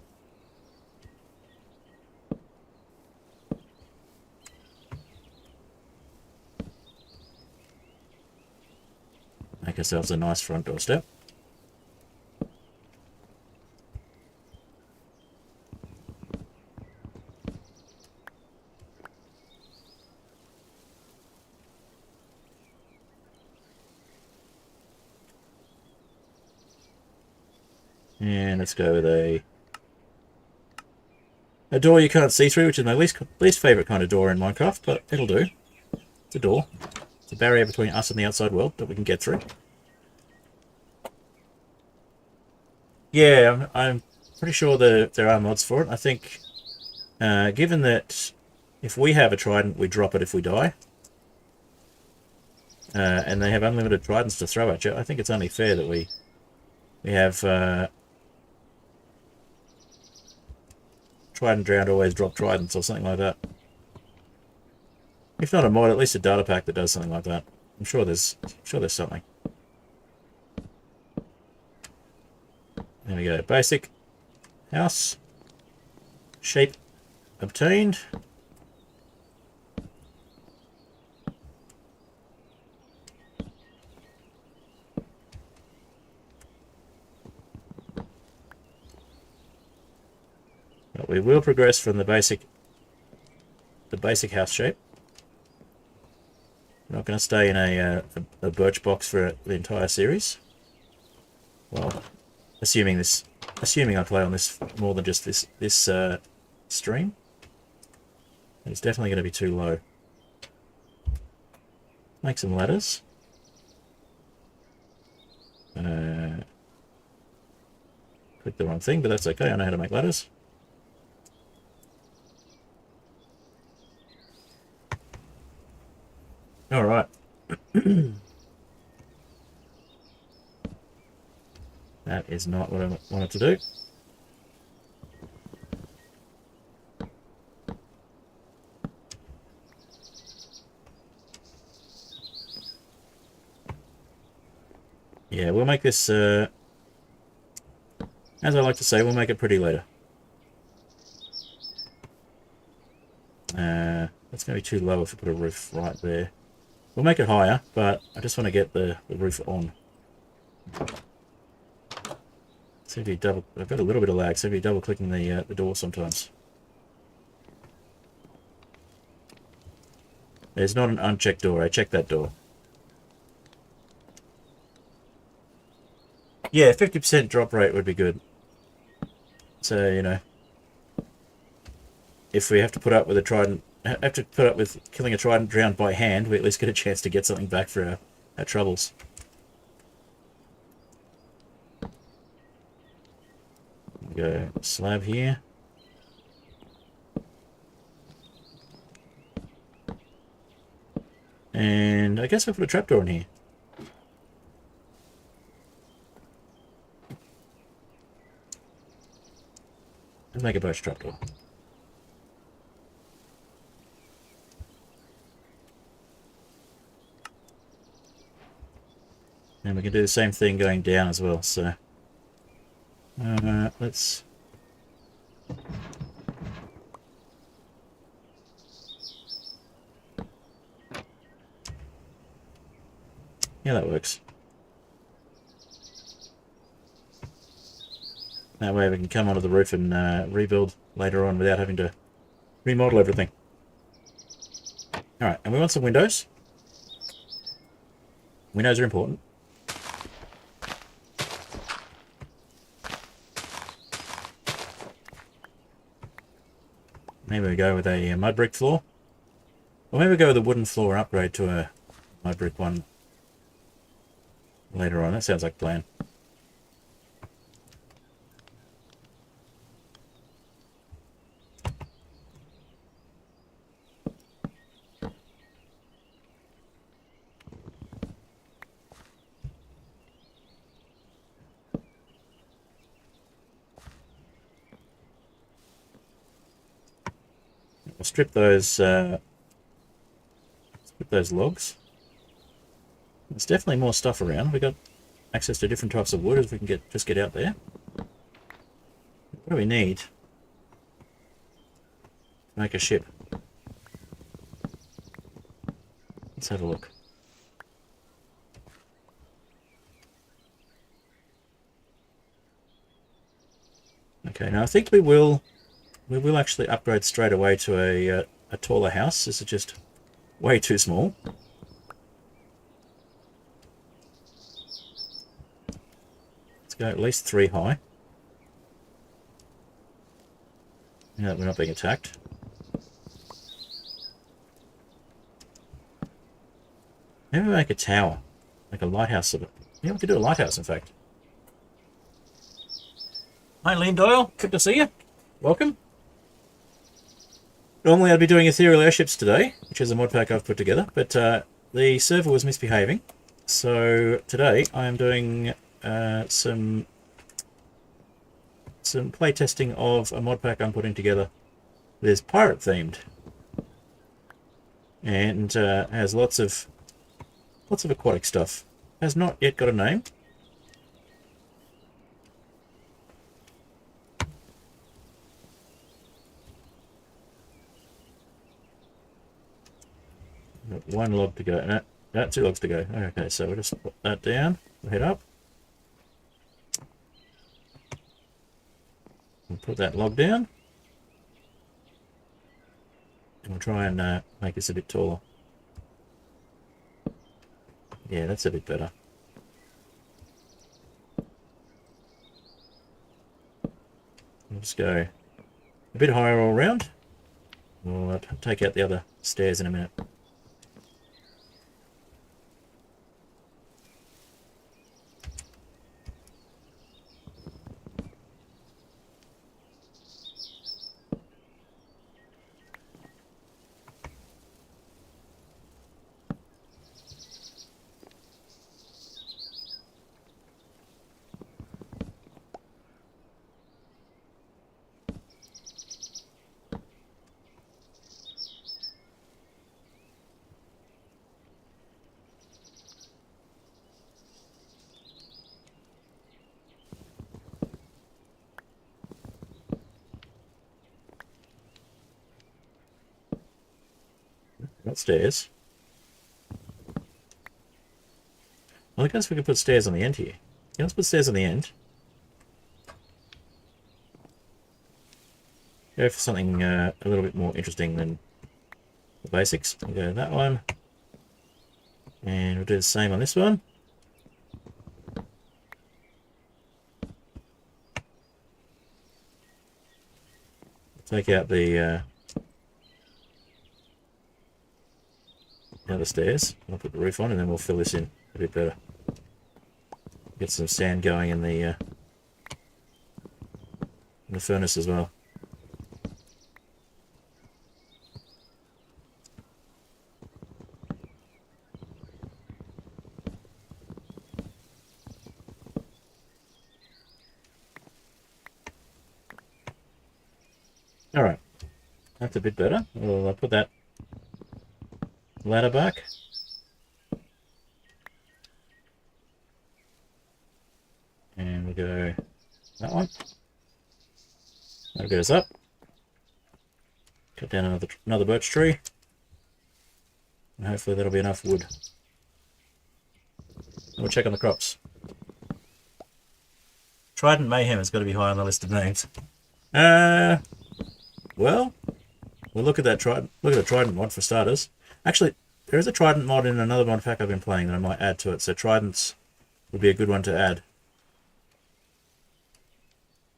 Speaker 1: Make ourselves a nice front door step. And let's go with a door you can't see through, which is my least favourite kind of door in Minecraft, but it'll do. It's a door. It's a barrier between us and the outside world that we can get through. Yeah, I'm pretty sure that there are mods for it. I think, given that if we have a trident, we drop it if we die, and they have unlimited tridents to throw at you, I think it's only fair that we have trident drowned always drop tridents or something like that. If not a mod, at least a data pack that does something like that. I'm sure there's something. There we go. Basic house shape obtained. But we will progress from the basic house shape. We're not going to stay in a birch box for the entire series. Well, assuming I play on this more than just this stream, it's definitely going to be too low. Make some ladders. Click the wrong thing, but that's okay. I know how to make ladders. All right. That is not what I wanted to do. Yeah, we'll make this, as I like to say, we'll make it pretty later. That's going to be too low if we put a roof right there. We'll make it higher, but I just want to get the roof on. See if you I've got a little bit of lag, so if you're double clicking the door sometimes. There's not an unchecked door. I checked that door. Yeah, 50% drop rate would be good. So, you know, if we have to put up with killing a trident drowned by hand, we at least get a chance to get something back for our troubles. Go slab here. And I guess I'll put a trapdoor in here. Let's make a birch trapdoor. And we can do the same thing going down as well, so... let's... Yeah, that works. That way we can come onto the roof and rebuild later on without having to remodel everything. Alright, and we want some windows. Windows are important. Maybe we go with a mud brick floor. Or maybe we go with a wooden floor upgrade to a mud brick one later on. That sounds like a plan. We'll strip those logs. There's definitely more stuff around. We've got access to different types of wood as we can just get out there. What do we need to make a ship? Let's have a look. Okay, now I think we will actually upgrade straight away to a taller house. This is just way too small. Let's go at least 3 high. Now that we're not being attacked. Maybe we make a tower, like a lighthouse of it. Yeah, we could do a lighthouse, in fact. Hi, Lean Doyle. Good to see you. Welcome. Normally I'd be doing Aetherial Airships today, which is a mod pack I've put together, but the server was misbehaving. So today I am doing some play testing of a mod pack I'm putting together. There's pirate themed, and has lots of aquatic stuff. Has not yet got a name. Got 1 log to go. No, 2 logs to go. Okay, so we'll just put that down. We'll head up. We'll put that log down. And we'll try and make this a bit taller. Yeah, that's a bit better. We'll just go a bit higher all around. We'll take out the other stairs in a minute. Got stairs. Well, I guess we could put stairs on the end here. Yeah, let's put stairs on the end. Go for something a little bit more interesting than the basics. We'll go to that one. And we'll do the same on this one. Take out the other stairs. I'll put the roof on and then we'll fill this in a bit better. Get some sand going in the furnace as well. Alright, that's a bit better. I'll put that ladder back. And we go that one. That goes up. Cut down another birch tree. And hopefully that'll be enough wood. We'll check on the crops. Trident Mayhem has got to be high on the list of names. Well, we'll look at that Trident. Look at the Trident mod for starters. Actually, there is a Trident mod in another mod pack I've been playing that I might add to it. So Tridents would be a good one to add.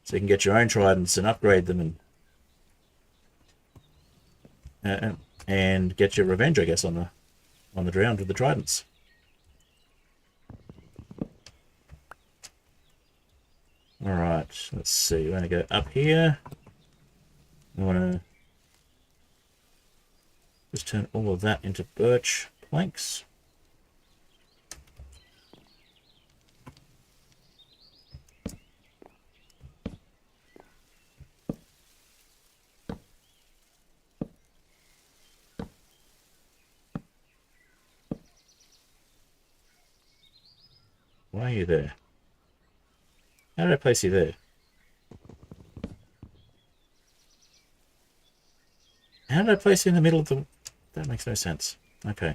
Speaker 1: So you can get your own Tridents and upgrade them and get your revenge, I guess, on the ground with the Tridents. Alright, let's see. We're going to go up here. We want to just turn all of that into birch planks. Why are you there? How did I place you there? How did I place you in the middle of the... That makes no sense. Okay.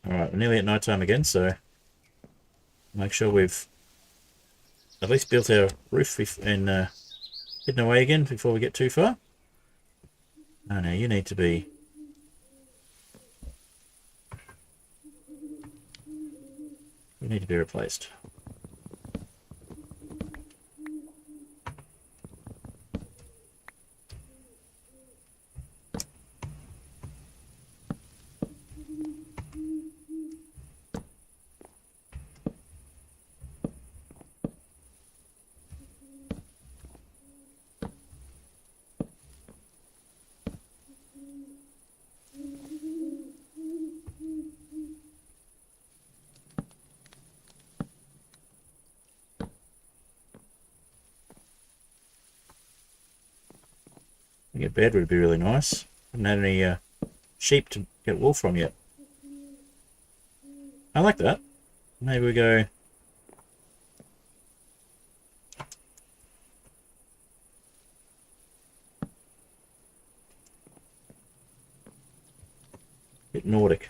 Speaker 1: Alright, we're nearly at night time again, so... Make sure we've at least built our roof and hidden away again before we get too far. Oh no, you need to be... You need to be replaced. I think a bed would be really nice. Haven't had any sheep to get wool from yet. I like that. Maybe we go... bit Nordic.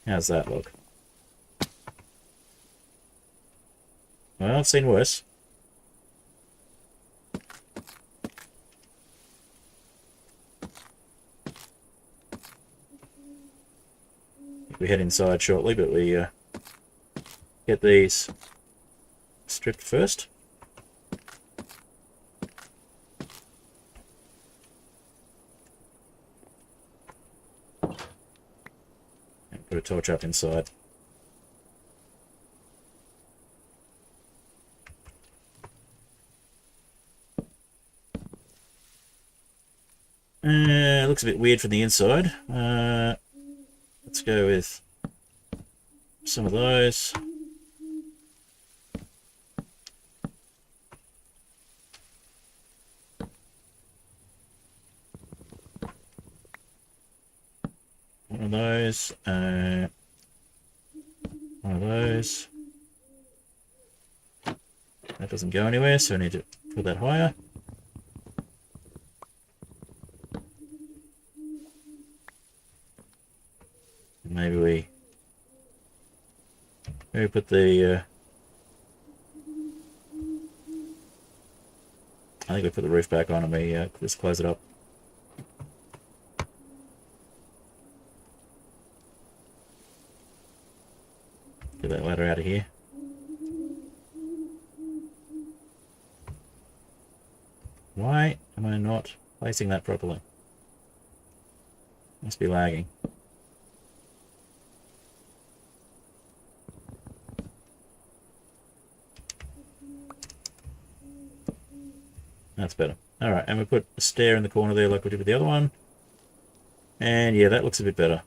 Speaker 1: How's that look? Well, I've seen worse. We head inside shortly, but we get these stripped first. And put a torch up inside. Looks a bit weird from the inside. Let's go with some of those. One of those. One of those. That doesn't go anywhere, so I need to put that higher. Maybe we put the I think we put the roof back on and we just close it up. Get that ladder out of here. Why am I not placing that properly? Must be lagging. That's better. Alright, and we put a stair in the corner there like we did with the other one. And yeah, that looks a bit better.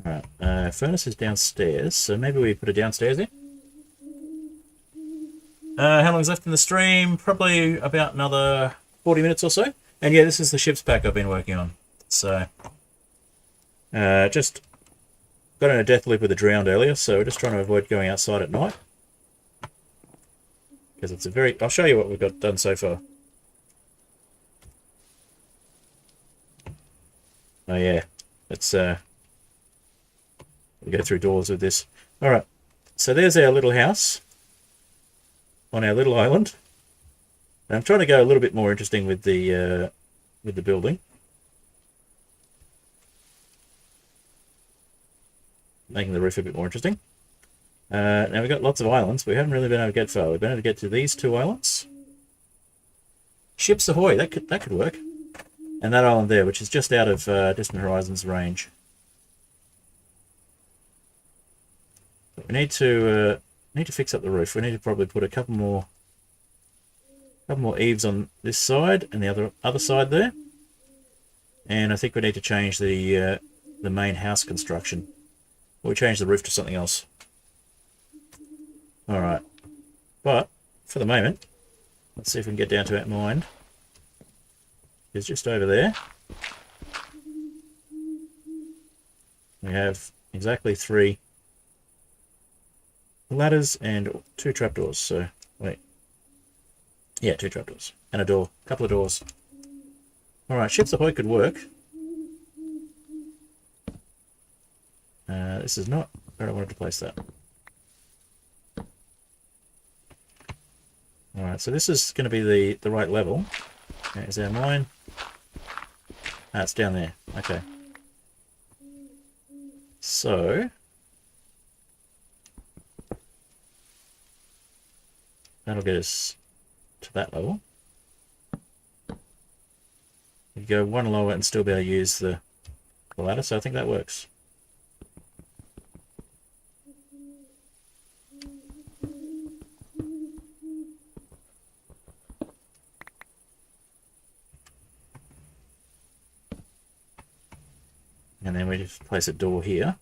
Speaker 1: Alright, furnace is downstairs, so maybe we put it downstairs there. How long's left in the stream? Probably about another 40 minutes or so. And yeah, this is the ship's pack I've been working on. So, just got in a death loop with a drowned earlier, so we're just trying to avoid going outside at night. Because it's a very... I'll show you what we've got done so far. Oh yeah, it's... we go through doors with this. Alright, so there's our little house on our little island. And I'm trying to go a little bit more interesting with the building. Making the roof a bit more interesting. Now we've got lots of islands, but we haven't really been able to get far. We've been able to get to these two islands. Ships ahoy, that could work. And that island there, which is just out of Distant Horizons range. But we need to fix up the roof. We need to probably put a couple more eaves on this side and the other side there. And I think we need to change the main house construction. Or we change the roof to something else. Alright. But, for the moment, let's see if we can get down to our mine. It's just over there. We have exactly 3 ladders and 2 trapdoors. So, wait. Yeah, 2 trapdoors. And a door. A couple of doors. Alright, ships ahoy could work. This is not where I wanted to place that. Alright, so this is going to be the right level. There's our mine. Ah, it's down there. Okay. So, that'll get us to that level. You go one lower and still be able to use the ladder, so I think that works. And then we just place a door here.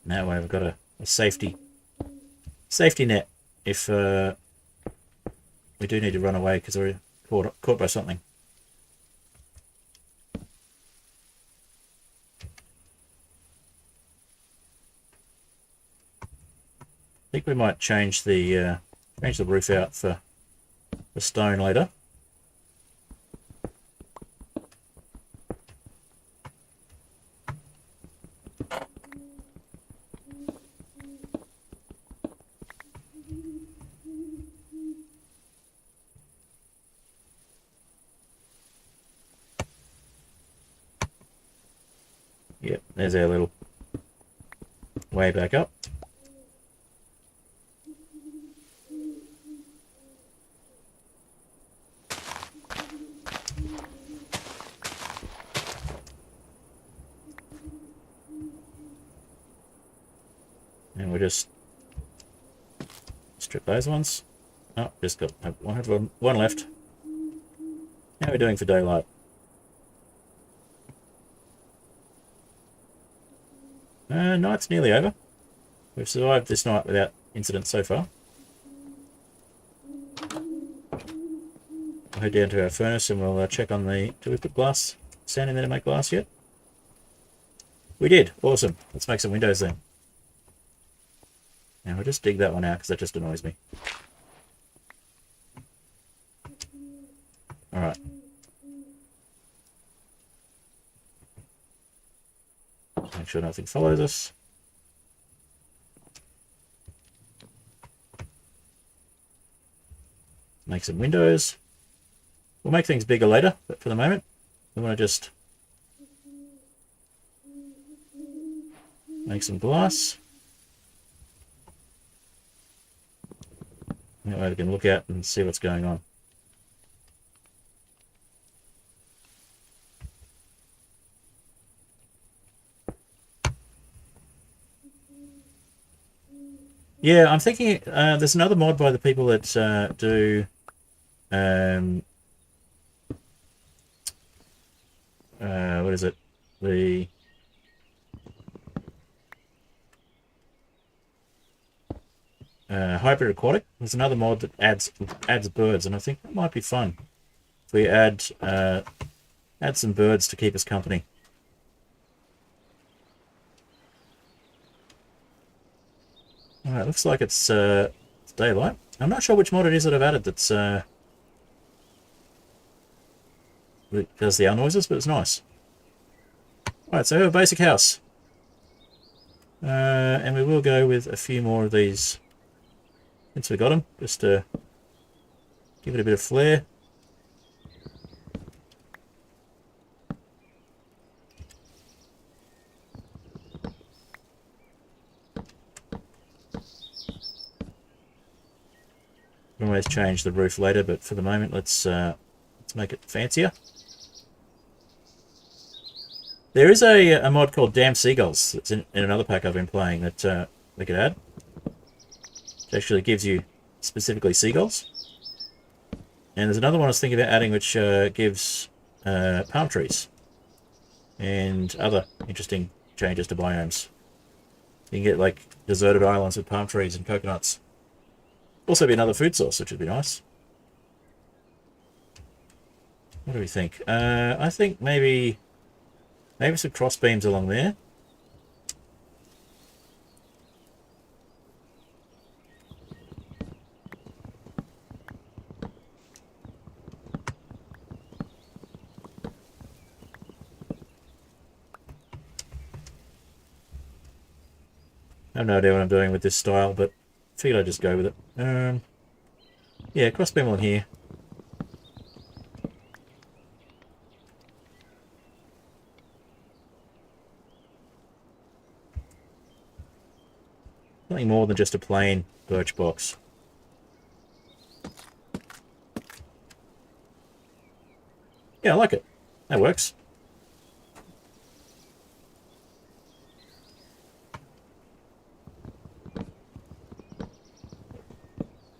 Speaker 1: That way we've got a safety net if we do need to run away because we're caught by something. I think we might change the roof out for the stone later. Yep, there's our little way back up. And we'll just strip those ones. Oh, just got one left. How are we doing for daylight? Night's nearly over. We've survived this night without incident so far. We'll head down to our furnace and we'll check on the... Do we put glass sand in there to make glass yet? We did. Awesome. Let's make some windows then. Now we'll just dig that one out because that just annoys me. Alright. Make sure nothing follows us. Make some windows. We'll make things bigger later, but for the moment, we want to just make some glass. That way we can look out and see what's going on. Yeah, I'm thinking there's another mod by the people that do what is it? The Hybrid Aquatic. There's another mod that adds birds, and I think that might be fun if we add some birds to keep us company. All right, looks like it's daylight. I'm not sure which mod it is that I've added that does the owl noises, but it's nice. All right, so we have a basic house, and we will go with a few more of these since we got them, just to give it a bit of flair. We can always change the roof later, but for the moment, let's make it fancier. There is a mod called Damn Seagulls that's in another pack I've been playing that we could add. It actually gives you specifically seagulls. And there's another one I was thinking about adding which gives palm trees and other interesting changes to biomes. You can get like deserted islands with palm trees and coconuts. Also be another food source, which would be nice. What do we think? I think maybe some cross beams along there. I have no idea what I'm doing with this style, but I figured I'd just go with it. Yeah, crossbeam along here. Something more than just a plain birch box. Yeah, I like it. That works.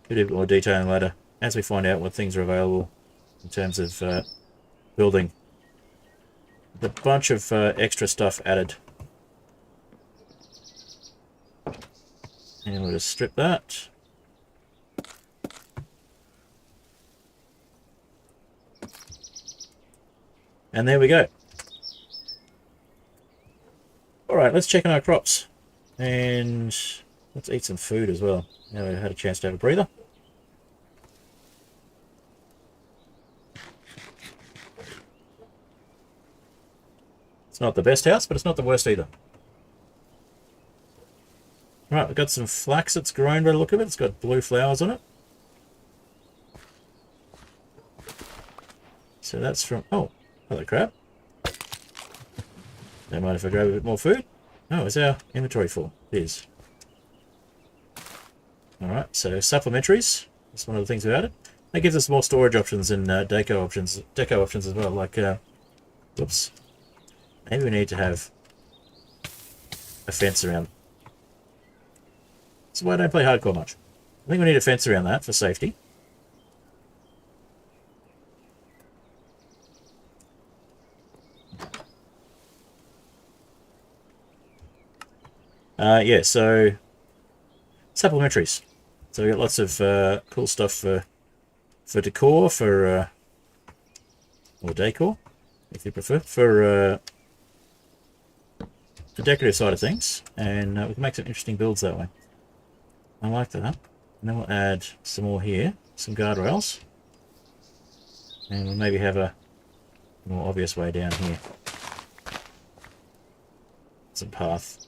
Speaker 1: Could do a bit more detailing later as we find out what things are available in terms of building. A bunch of extra stuff added. And we'll just strip that. And there we go. Alright, let's check on our crops. And let's eat some food as well. Now we've had a chance to have a breather. It's not the best house, but it's not the worst either. Right, we've got some flax that's grown by the look of it. It's got blue flowers on it. So that's from... Oh, hello crab. Don't mind if I grab a bit more food. Oh, is our inventory full? It is. Alright, so supplementaries. That's one of the things we added. That gives us more storage options and deco options as well. Like, whoops. Maybe we need to have a fence around. So why don't I play hardcore much? I think we need a fence around that for safety. Yeah, so supplementaries. So we got lots of cool stuff for decor, or decor, if you prefer, for the decorative side of things, and we can make some interesting builds that way. I like that. And then we'll add some more here, some guardrails, and we'll maybe have a more obvious way down here. Some path.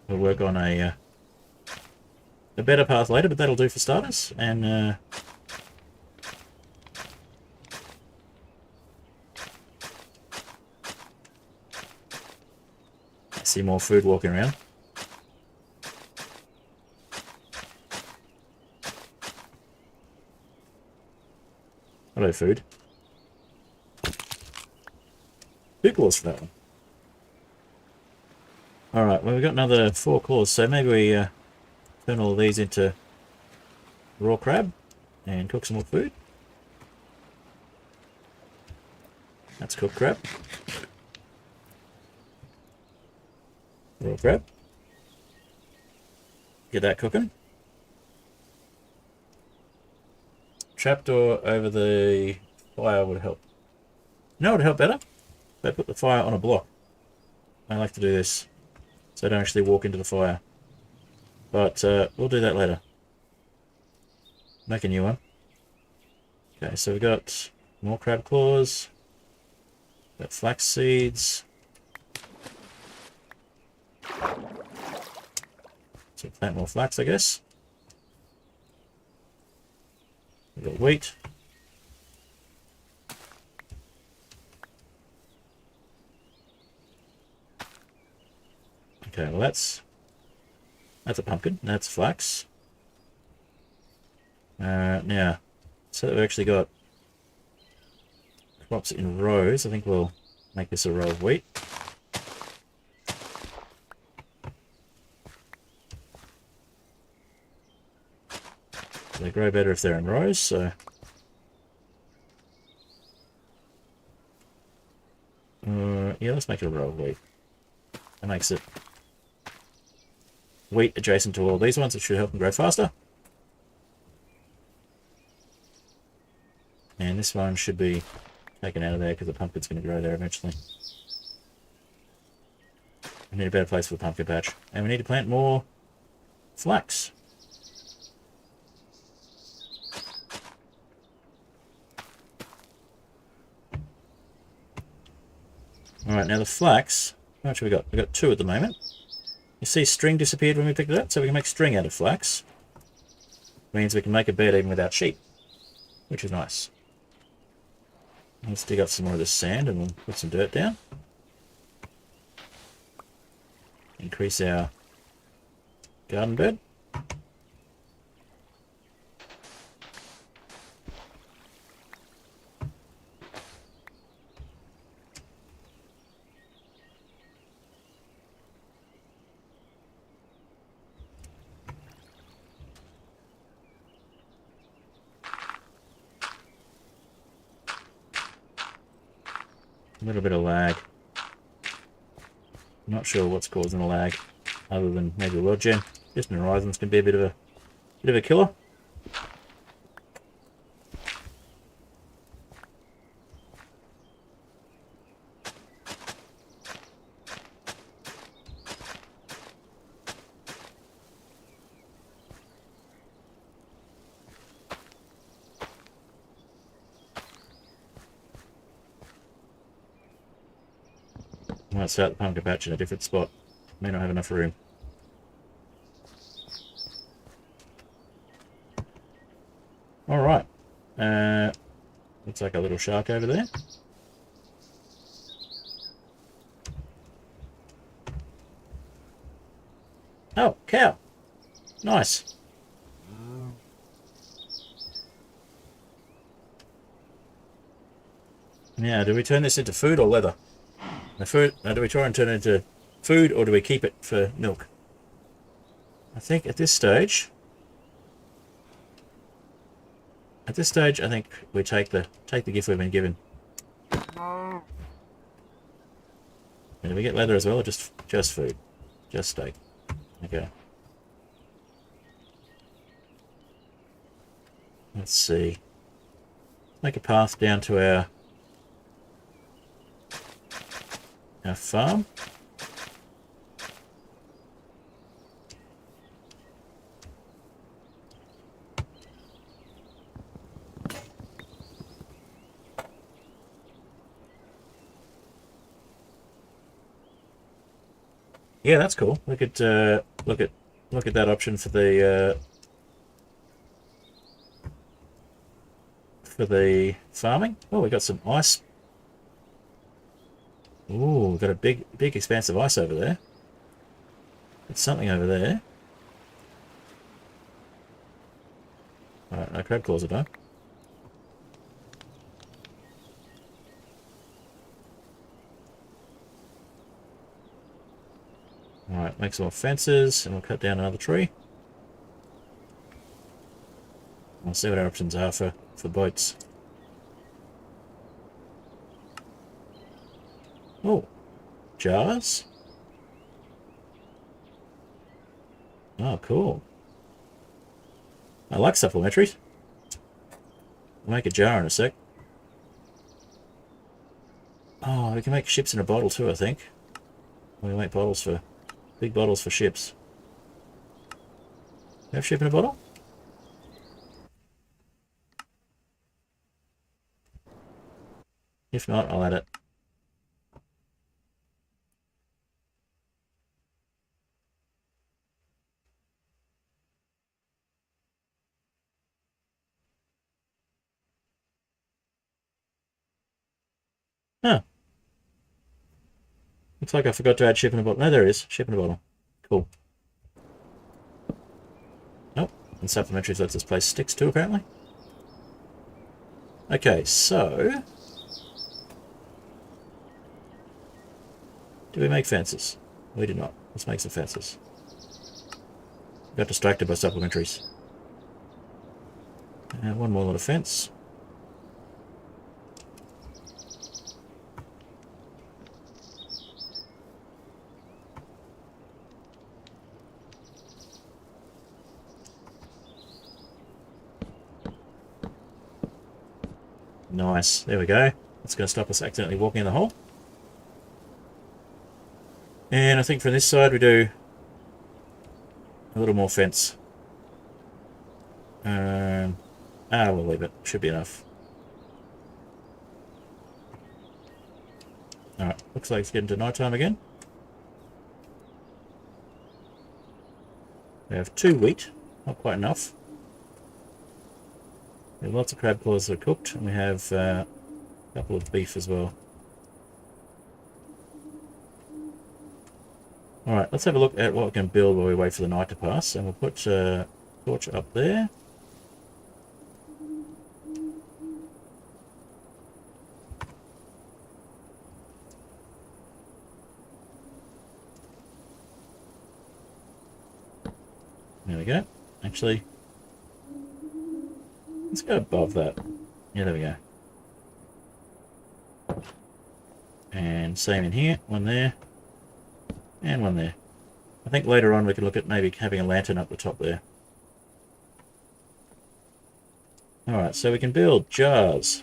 Speaker 1: We'll work on a better path later, but that'll do for starters. And I see more food walking around. Hello, food. 2 claws for that one. Alright, well, we've got another 4 claws, so maybe we turn all of these into raw crab and cook some more food. That's cooked crab. Raw crab. Get that cooking. Trapdoor over the fire would help. You know what would help better? If I put the fire on a block. I like to do this so I don't actually walk into the fire. But we'll do that later. Make a new one. Okay, so we've got more crab claws. Got flax seeds. So plant more flax, I guess. We've got wheat. Okay, well that's a pumpkin. That's flax. Now, so that we've actually got crops in rows, I think we'll make this a row of wheat. They grow better if they're in rows, so yeah, let's make it a row of wheat. That makes it wheat adjacent to all these ones. It should help them grow faster. And this one should be taken out of there because the pumpkin's going to grow there eventually. We need a better place for the pumpkin patch. And we need to plant more flax. Alright, now the flax, how much have we got? We've got 2 at the moment. You see string disappeared when we picked it up, so we can make string out of flax. Means we can make a bed even without sheep, which is nice. Let's dig up some more of this sand and we'll put some dirt down. Increase our garden bed. A little bit of lag. I'm not sure what's causing the lag, other than maybe world gen. Distant Horizons can be a bit of a killer. I might start the pumpkin patch in a different spot. May not have enough room. Alright. Looks like a little shark over there. Oh, cow. Nice. Now, do we turn this into food or leather? Do we try and turn it into food, or do we keep it for milk? I think at this stage, I think we take the gift we've been given. And do we get leather as well, or just food, just steak? Okay. Let's see. Make a path down to our farm. Yeah, that's cool. We could look at that option for the farming. Oh, we got some ice. Ooh, we've got a big expanse of ice over there. There's something over there. Alright, no crab claws are done. Alright, make some more fences, and we'll cut down another tree. We'll see what our options are for boats. Oh, jars? Oh, cool. I like supplementaries. We'll make a jar in a sec. Oh, we can make ships in a bottle too, I think. We make bottles for... big bottles for ships. You have ship in a bottle? If not, I'll add it. Huh. Looks like I forgot to add ship in a bottle. No, there it is. Ship in a bottle. Cool. Nope. And supplementaries lets us place sticks too, apparently. Okay, so... do we make fences? We did not. Let's make some fences. Got distracted by supplementaries. And one more little fence. Nice. There we go. That's going to stop us accidentally walking in the hole. And I think from this side we do a little more fence. We'll leave it. Should be enough. Alright, looks like it's getting to night time again. We have 2 wheat. Not quite enough. We have lots of crab claws that are cooked, and we have a couple of beef as well. Alright, let's have a look at what we can build while we wait for the night to pass, and we'll put a torch up there. There we go. Actually, let's go above that. Yeah, there we go. And same in here, one there, and one there. I think later on we can look at maybe having a lantern up the top there. Alright, so we can build jars.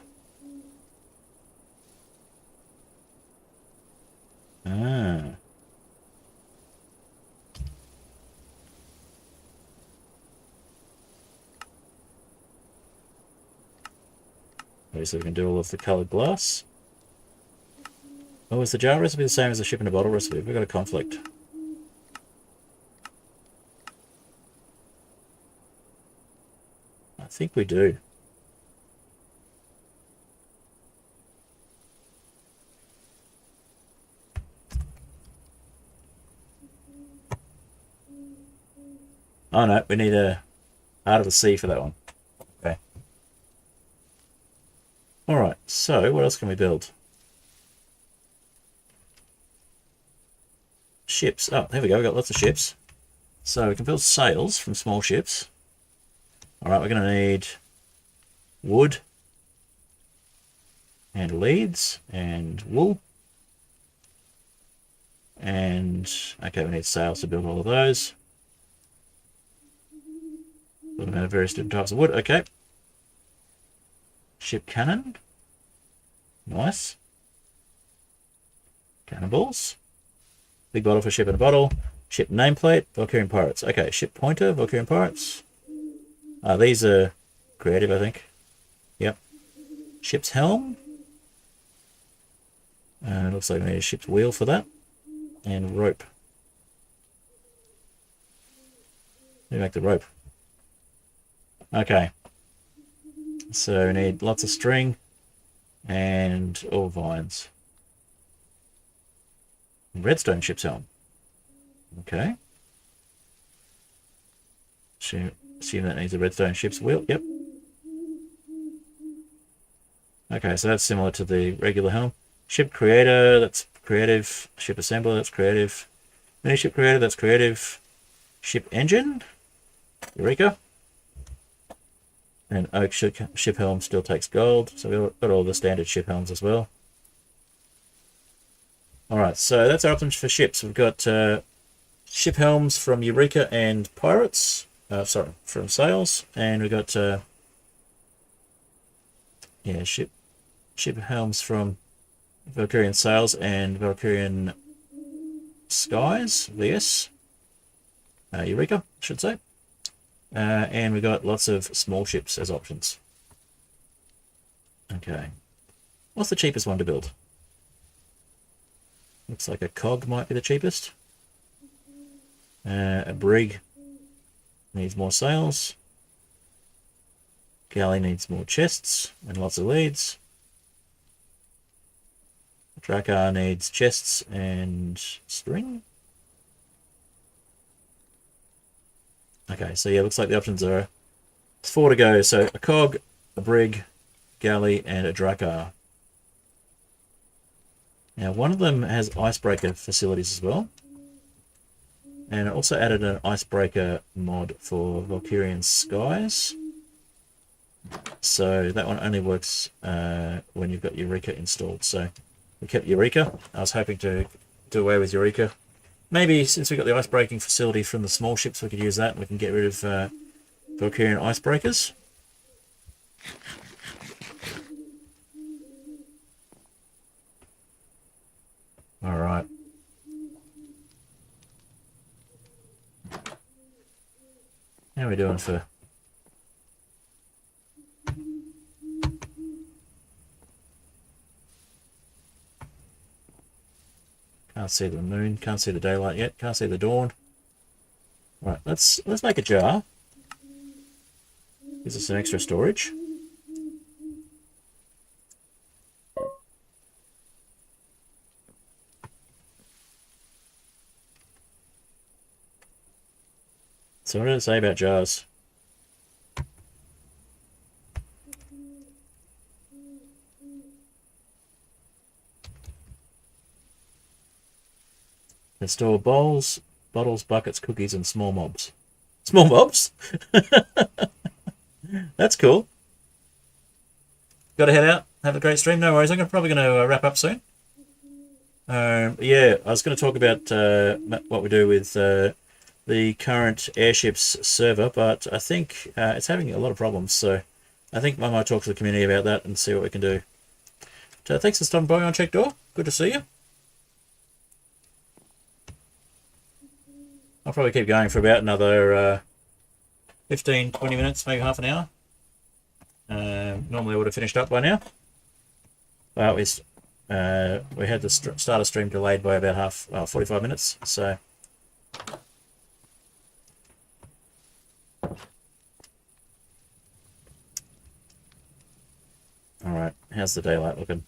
Speaker 1: Ah. Okay, so we can do all of the coloured glass. Oh, is the jar recipe the same as the ship in a bottle recipe? We've got a conflict. I think we do. Oh no, we need a Heart of the Sea for that one. Okay. Alright, so what else can we build? Ships. Oh, there we go. We've got lots of ships. So we can build sails from small ships. Alright, we're going to need wood and leads and wool. And, okay, we need sails to build all of those. We've got various different types of wood. Okay. Ship cannon. Nice. Cannonballs. Big bottle for ship in a bottle. Ship nameplate. Valkyrien pirates. Okay, ship pointer. Valkyrien pirates. These are creative, I think. Yep. Ship's helm. Looks like we need a ship's wheel for that. And rope. Let me make the rope. Okay. So we need lots of string and all vines. Redstone ship's helm. Okay. Assume that needs a redstone ship's wheel. Yep. Okay, so that's similar to the regular helm. Ship creator, that's creative. Ship assembler, that's creative. Mini ship creator, that's creative. Ship engine, Eureka. And oak ship helm still takes gold, so we've got all the standard ship helms as well. Alright, so that's our options for ships. We've got ship helms from Eureka and Pirates. Sorry, from Sails. And we've got yeah, ship helms from Valkyrien Sails and Valkyrien Skies, VS. Eureka, I should say. And we got lots of small ships as options. Okay. What's the cheapest one to build? Looks like a cog might be the cheapest. A brig needs more sails. Galley needs more chests and lots of leads. Drakkar needs chests and string. Okay, so yeah, looks like the options are 4 to go. So a cog, a brig, galley, and a Drakkar. Now, one of them has icebreaker facilities as well. And I also added an icebreaker mod for Valkyrien Skies. So that one only works when you've got Eureka installed. So we kept Eureka. I was hoping to do away with Eureka. Maybe since we got the icebreaking facility from the small ships, we could use that and we can get rid of Valkyrien icebreakers. Alright. How are we doing for... Can't see the moon, can't see the daylight yet, can't see the dawn. Right, let's make a jar. Gives us some extra storage. So what did it say about jars? They store bowls, bottles, buckets, cookies, and small mobs. Small mobs? That's cool. Got to head out. Have a great stream. No worries. I'm probably going to wrap up soon. Yeah, I was going to talk about what we do with the current airships server, but I think it's having a lot of problems. So I think I might talk to the community about that and see what we can do. So thanks for stopping by on Check Door. Good to see you. I'll probably keep going for about another 15, 20 minutes, maybe half an hour. Normally I would have finished up by now. Well, we had the start of stream delayed by about 45 minutes, so... Alright, how's the daylight looking?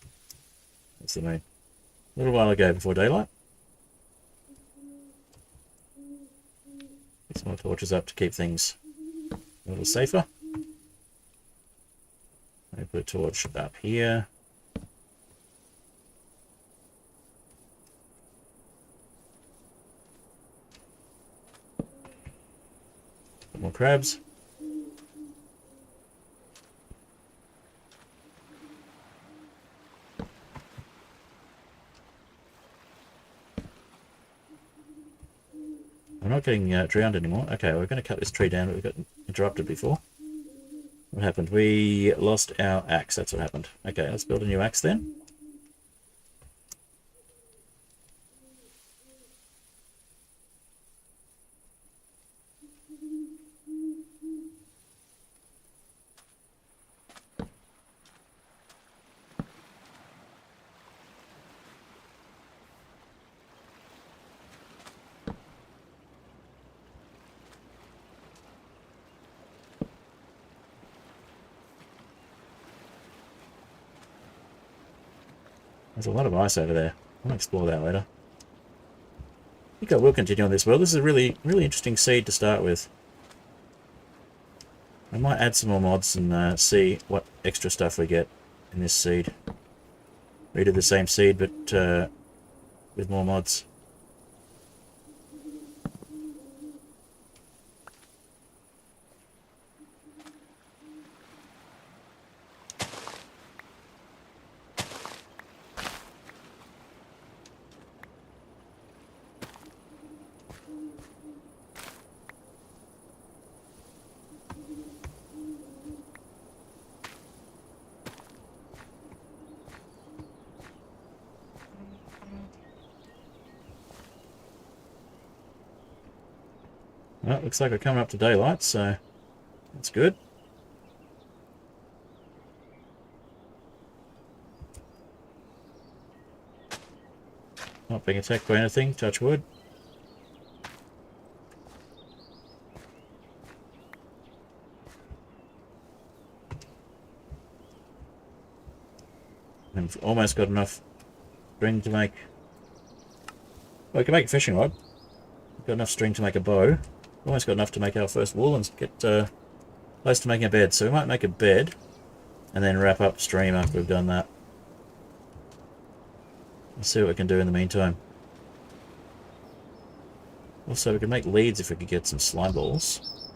Speaker 1: That's the moon. A little while ago before daylight. Get some more torches up to keep things a little safer. Let me put a torch up here. More crabs. I'm not getting drowned anymore. Okay, we're going to cut this tree down, but we got interrupted before. What happened? We lost our axe. That's what happened. Okay, let's build a new axe then. There's a lot of ice over there. I'll explore that later. I think I will continue on this world. This is a really interesting seed to start with. I might add some more mods and see what extra stuff we get in this seed. We do the same seed, but with more mods. Well, looks like we're coming up to daylight, so that's good. Not being attacked by anything, touch wood. And we've almost got enough string to make... Well, we can make a fishing rod. We've got enough string to make a bow. Almost got enough to make our first wool and get close to making a bed. So we might make a bed and then wrap up stream after we've done that. Let's see what we can do in the meantime. Also, we could make leads if we could get some slime balls.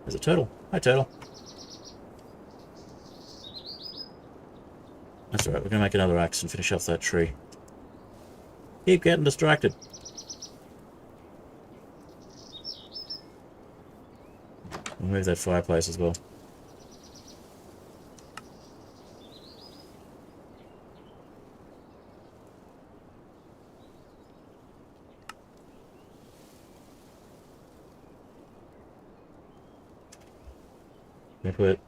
Speaker 1: There's a turtle. Hi, turtle. That's alright, we're going to make another axe and finish off that tree. Keep getting distracted. We'll move that fireplace as well. Can we put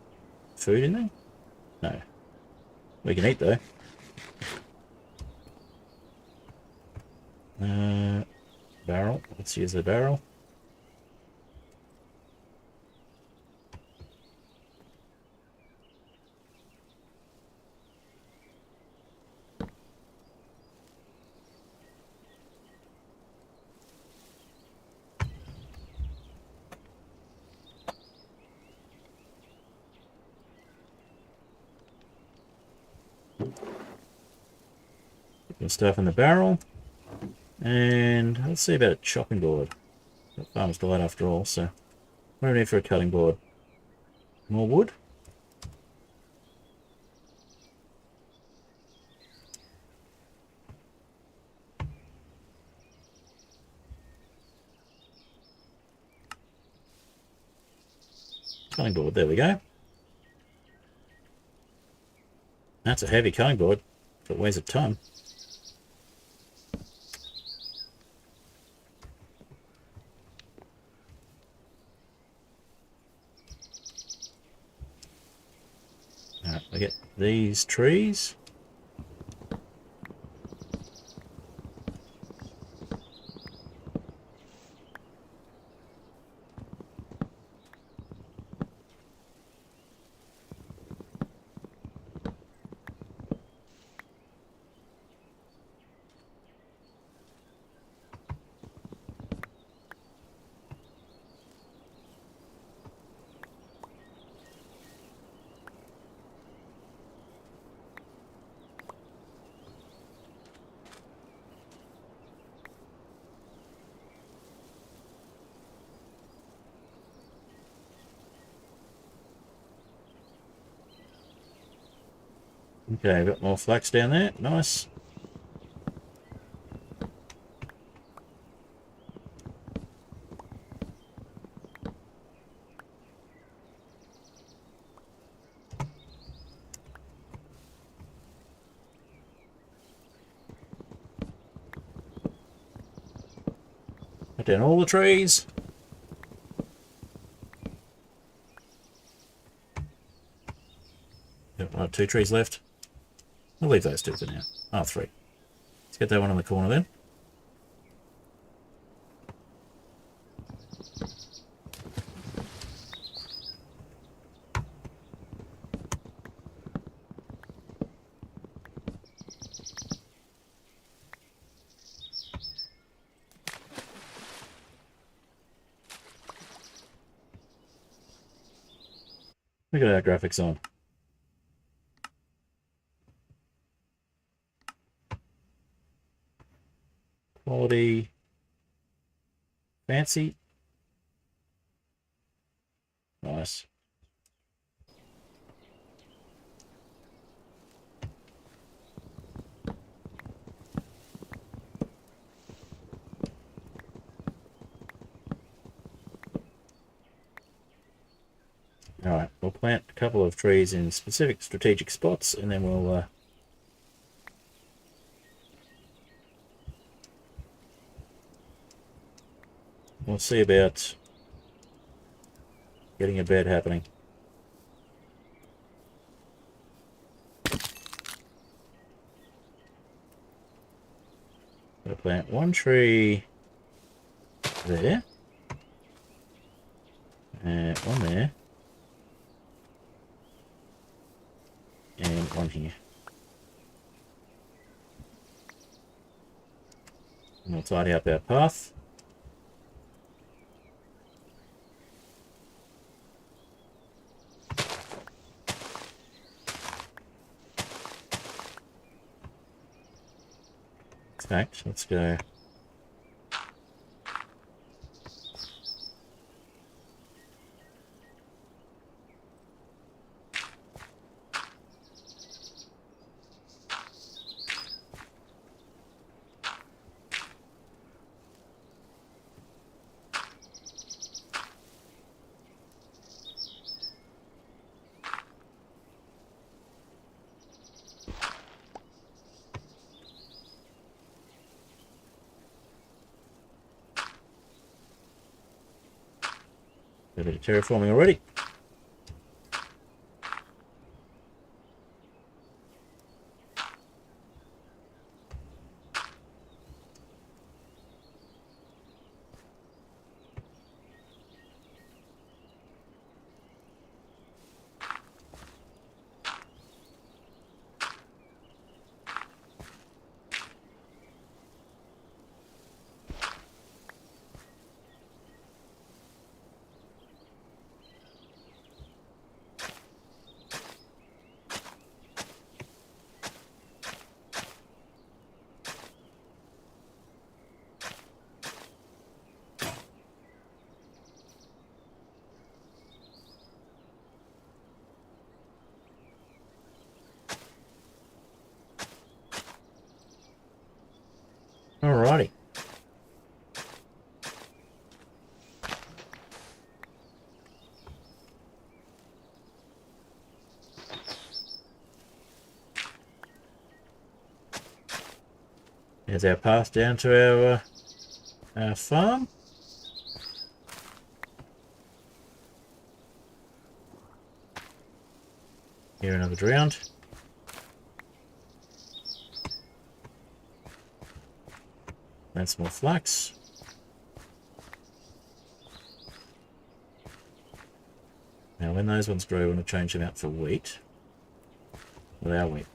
Speaker 1: food in there? No. We can eat though. Barrel. Let's use the barrel. Put stuff in the barrel. And let's see about a chopping board. Got farmer's delight after all, so what do we need for a cutting board? More wood? Cutting board, there we go. That's a heavy cutting board, but it weighs a ton. Alright, I get these trees. Okay, I've got more flax down there. Nice. Cut down all the trees. Got 2 trees left. We'll leave those 2 for now. Oh, 3. Let's get that one in the corner then. Look at our graphics on. Quality. Fancy. Nice. Alright, we'll plant a couple of trees in specific strategic spots and then we'll We'll see about getting a bed happening. Gotta plant one tree there. And one there. And one here. And we'll tidy up our path. In fact, let's go. A bit of terraforming already. Alrighty. Here's our path down to our farm. Here another drowned. That's more flax. Now when those ones grow, I want to change them out for wheat. With our wheat.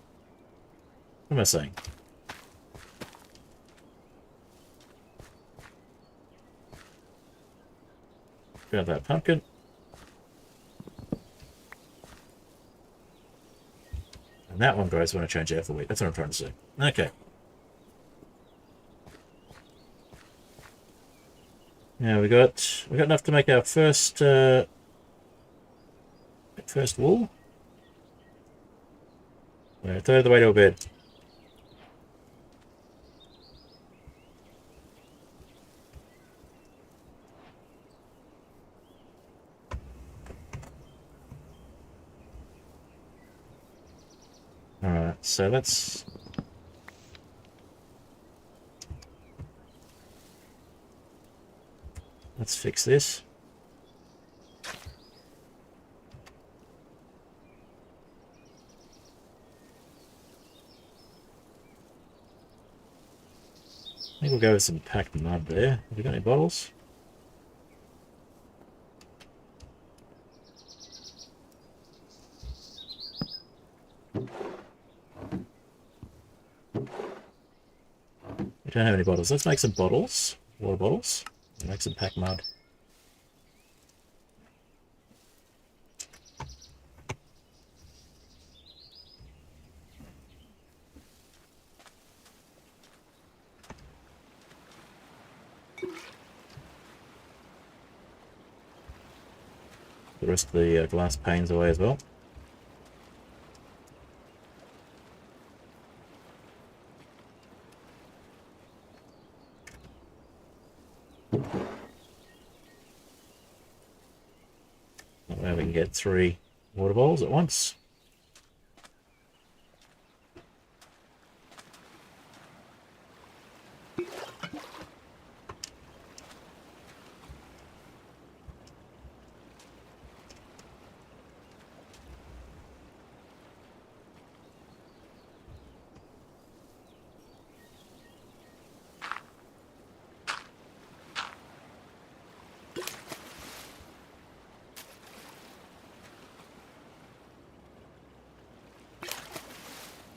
Speaker 1: What am I saying? Grab that pumpkin. And that one grows when I change it out for wheat. That's what I'm trying to say. Okay. Now we got enough to make our first wool. We're a third of the way to a bed. Alright, so let's fix this. I think we'll go with some packed mud there. Have you got any bottles? We don't have any bottles. Let's make some bottles. Water bottles. And make some packed mud. The rest of the glass panes away as well. That way we can get 3 water bowls at once.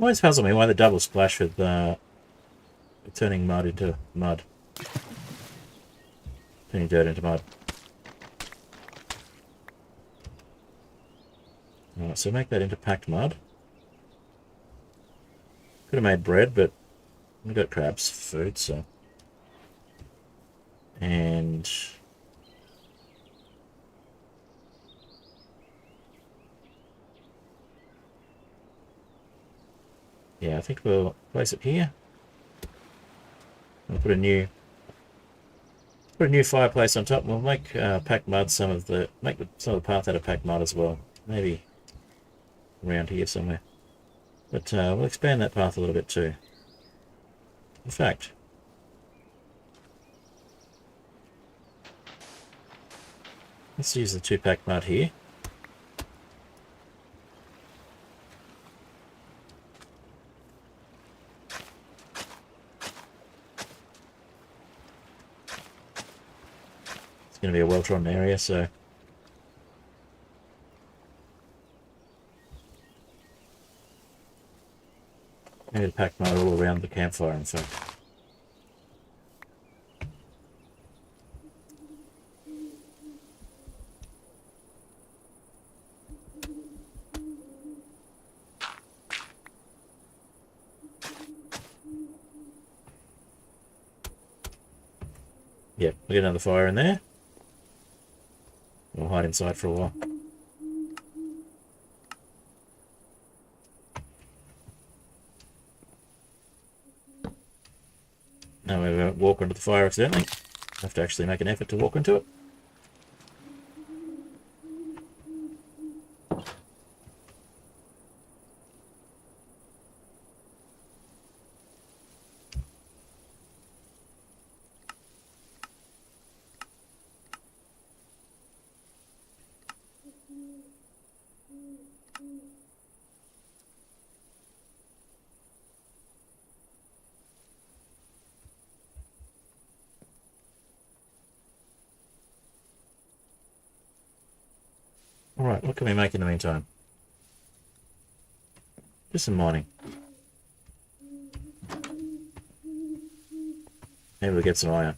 Speaker 1: Always puzzles me why the double splash with turning mud into mud. Turning dirt into mud. Alright, so make that into packed mud. Could have made bread, but we've got crabs for food, so. And yeah, I think we'll place it here. We'll put a new fireplace on top. We'll make packed mud some of the path out of packed mud as well. Maybe around here somewhere. But we'll expand that path a little bit too. In fact, let's use the 2 packed mud here. It's going to be a well-trodden area, so maybe the packed mud all around the campfire, in fact. Yep, we'll get another fire in there. We'll hide inside for a while. Now we won't walk onto the fire accidentally. Have to actually make an effort to walk into it. Alright, what can we make in the meantime? Just some mining. Maybe we'll get some iron.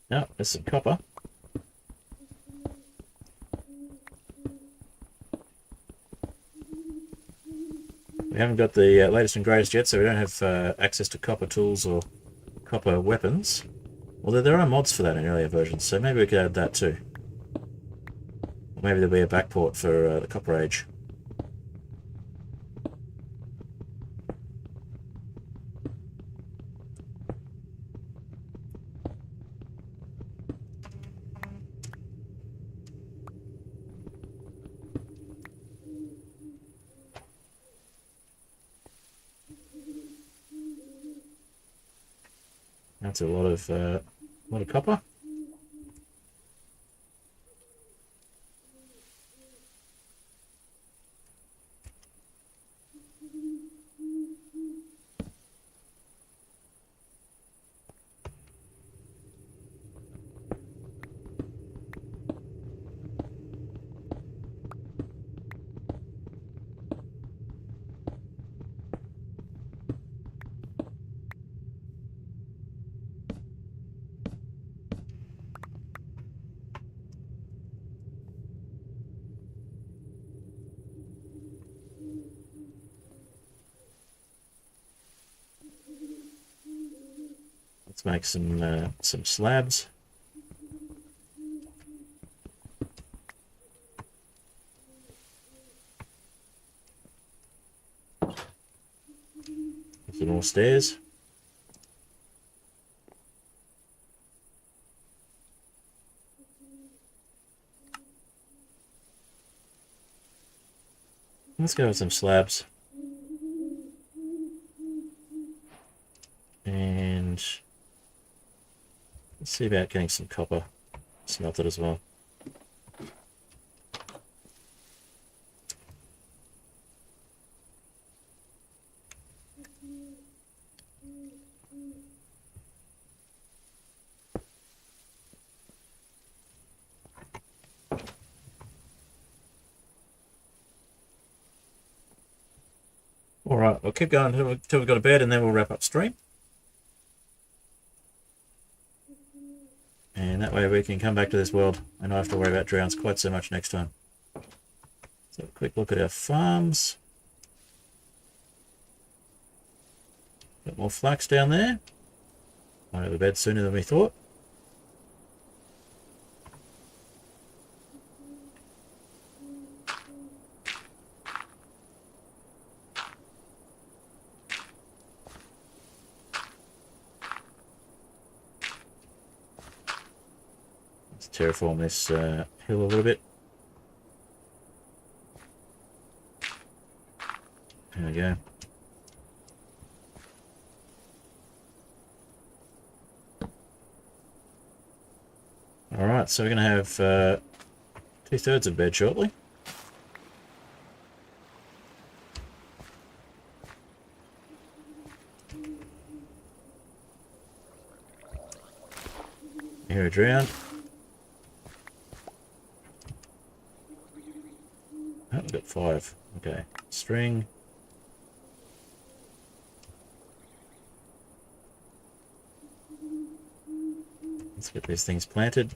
Speaker 1: No, there's some copper. We haven't got the latest and greatest yet, so we don't have access to copper tools or copper weapons. Although there are mods for that in earlier versions, so maybe we could add that too. Or maybe there'll be a backport for the Copper Age. That's a lot of copper. Let's make some slabs. Some more stairs. Let's go with some slabs. And let's see about getting some copper smelted as well. All right, we'll keep going until we go to bed, and then we'll wrap up stream. And that way we can come back to this world and not have to worry about drowns quite so much next time. So a quick look at our farms. Got more flax down there. Might have a bed sooner than we thought. Let's terraform this hill a little bit. There we go. Alright, so we're going to have 2/3 of bed shortly. Here a drowned. Oh, we've got 5. Okay, string. Let's get these things planted.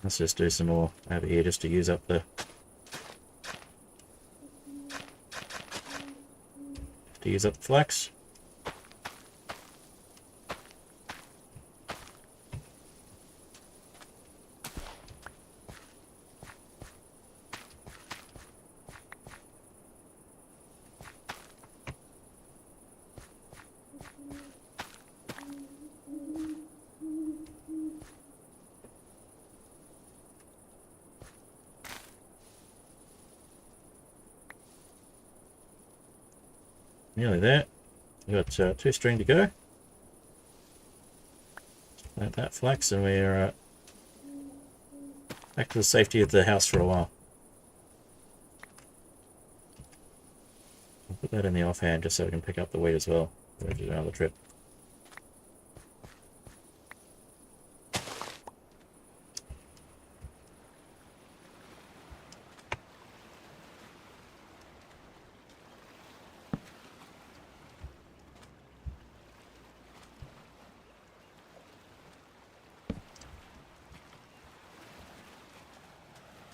Speaker 1: Let's just do some more over here just to use up the flax. Nearly there. We've got 2 string to go. Plant that flax, and we're back to the safety of the house for a while. I'll put that in the offhand just so we can pick up the wheat as well. We'll do another trip.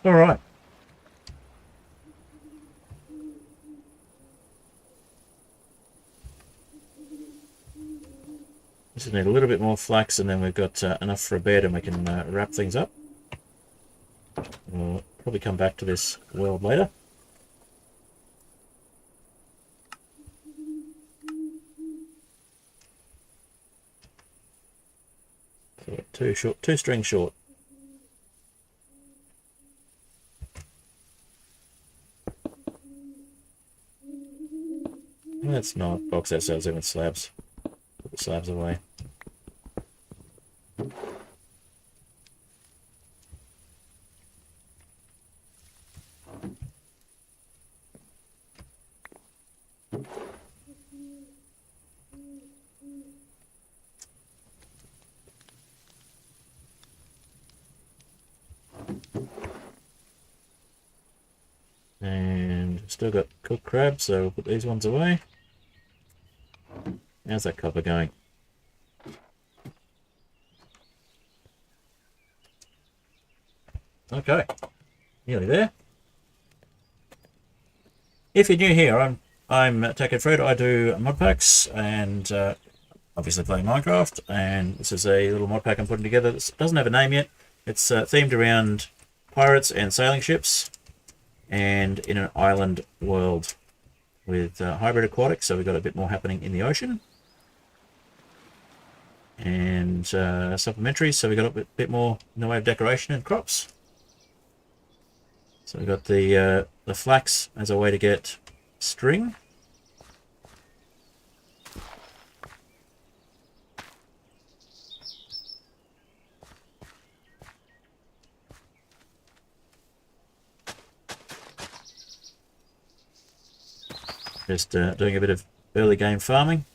Speaker 1: All right. Just need a little bit more flax, and then we've got enough for a bed, and we can wrap things up. We'll probably come back to this world later. So 2 strings short. Let's not box ourselves in with slabs. Put the slabs away. And still got cooked crab, so we'll put these ones away. How's that copper going? Okay, nearly there. If you're new here, I'm Tech and Fred. I do mod packs, and obviously playing Minecraft, and this is a little mod pack I'm putting together. This doesn't have a name yet. It's themed around pirates and sailing ships, and in an island world with hybrid aquatic, so we've got a bit more happening in the ocean. And supplementary, so we've got a bit more in the way of decoration and crops. So we've got the flax as a way to get string. Just doing a bit of early game farming.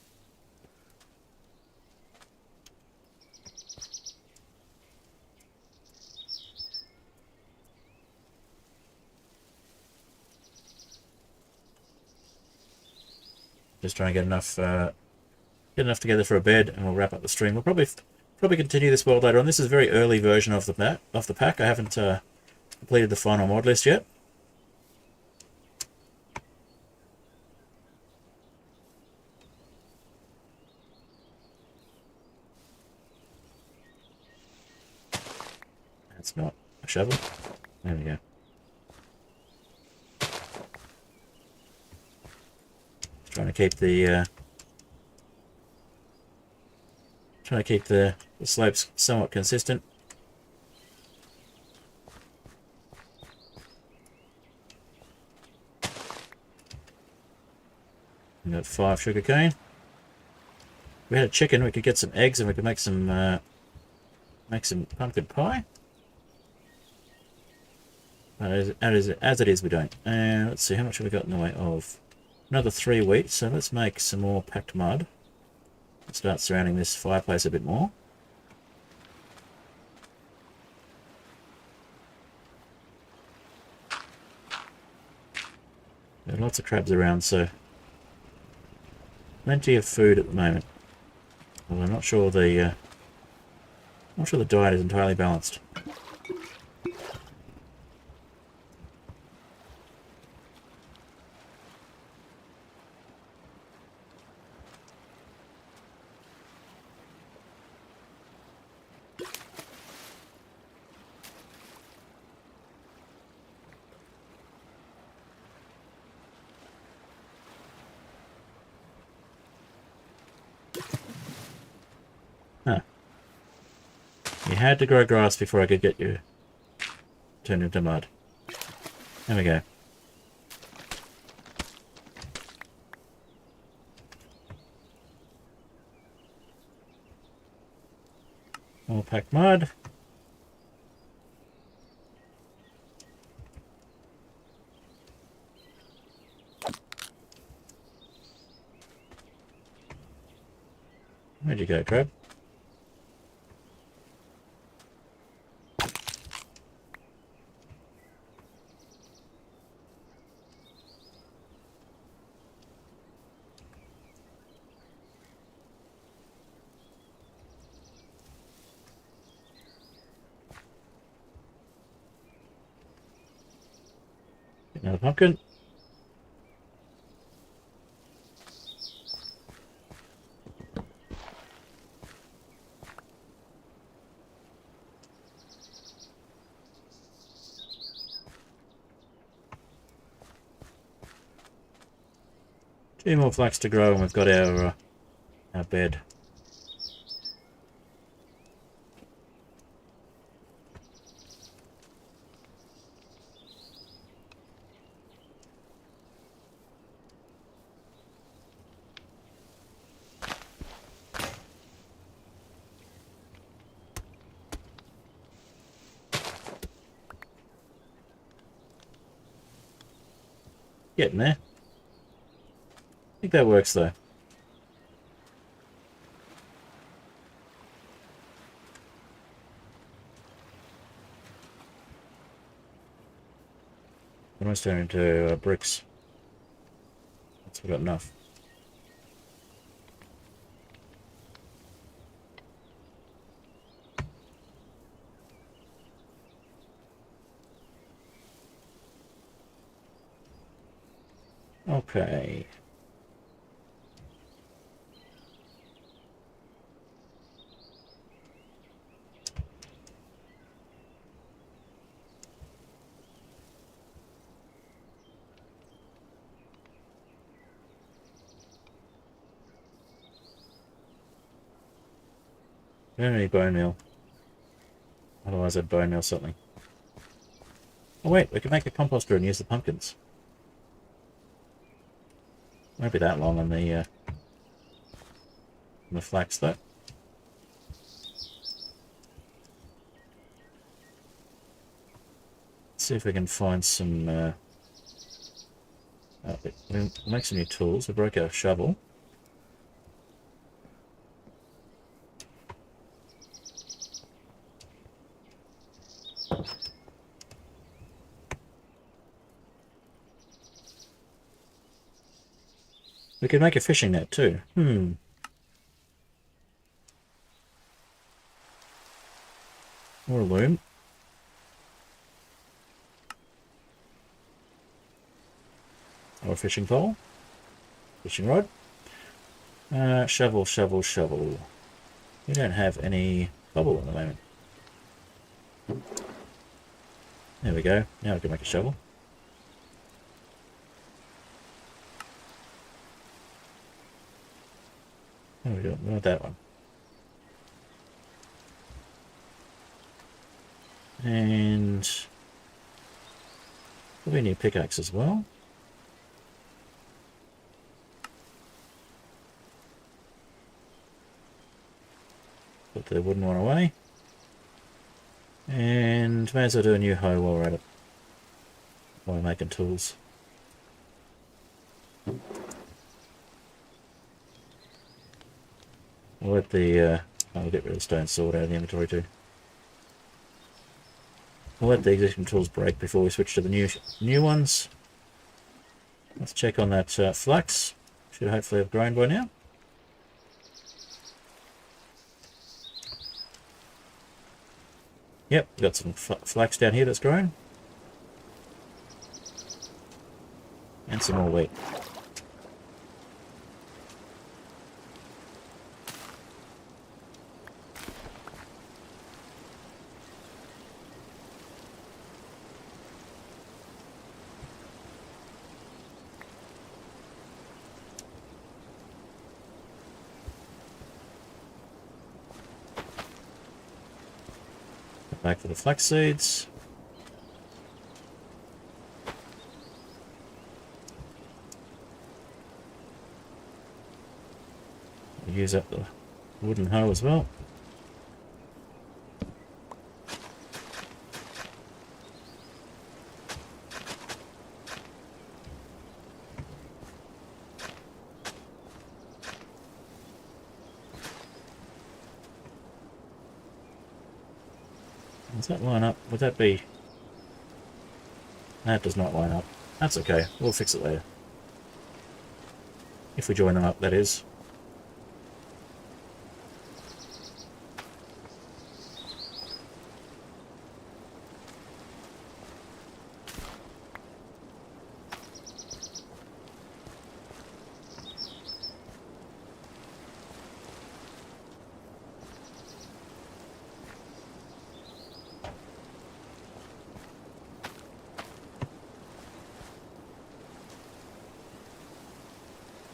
Speaker 1: Just trying to get enough together for a bed, and we'll wrap up the stream. We'll probably continue this world later on. This is a very early version of the pack. I haven't completed the final mod list yet. That's not a shovel. There we go. Trying to keep the slopes somewhat consistent. We got 5 sugarcane. If we had a chicken, we could get some eggs and we could make some pumpkin pie. But as it is, we don't. And let's see, how much have we got in the way of? Another 3 wheat, so let's make some more packed mud. Start surrounding this fireplace a bit more. There are lots of crabs around, so plenty of food at the moment. Well, I'm not sure the diet is entirely balanced. Huh. You had to grow grass before I could get you turned into mud. There we go. More packed mud. Where'd you go, crab? Another pumpkin. Two more flax to grow, and we've got our bed. Getting there. I think that works though. Almost turn into bricks. That's got enough. Okay. We don't need bone meal. Otherwise I'd bone meal something. Oh wait, we can make a composter and use the pumpkins. Won't be that long on the flax though. Let's see if we can find some... we'll make some new tools. We broke our shovel. We could make a fishing net too. Or a loom. Or a fishing pole. Fishing rod. Shovel, shovel, shovel. We don't have any bubble at the moment. There we go. Now we can make a shovel. There we go. We want that one. And probably a new pickaxe as well. Put the wooden one away. And may as well do a new hoe while we're at it. While we're making tools. I'll let the I'll get rid of the stone sword out of the inventory too. We'll let the existing tools break before we switch to the new ones. Let's check on that flax. Should hopefully have grown by now. Yep, got some flax down here that's grown. And some more wheat. Back to the flax seeds. Use up the wooden hoe as well. Does that line up? Would that be... That does not line up. That's okay. We'll fix it later. If we join them up, that is.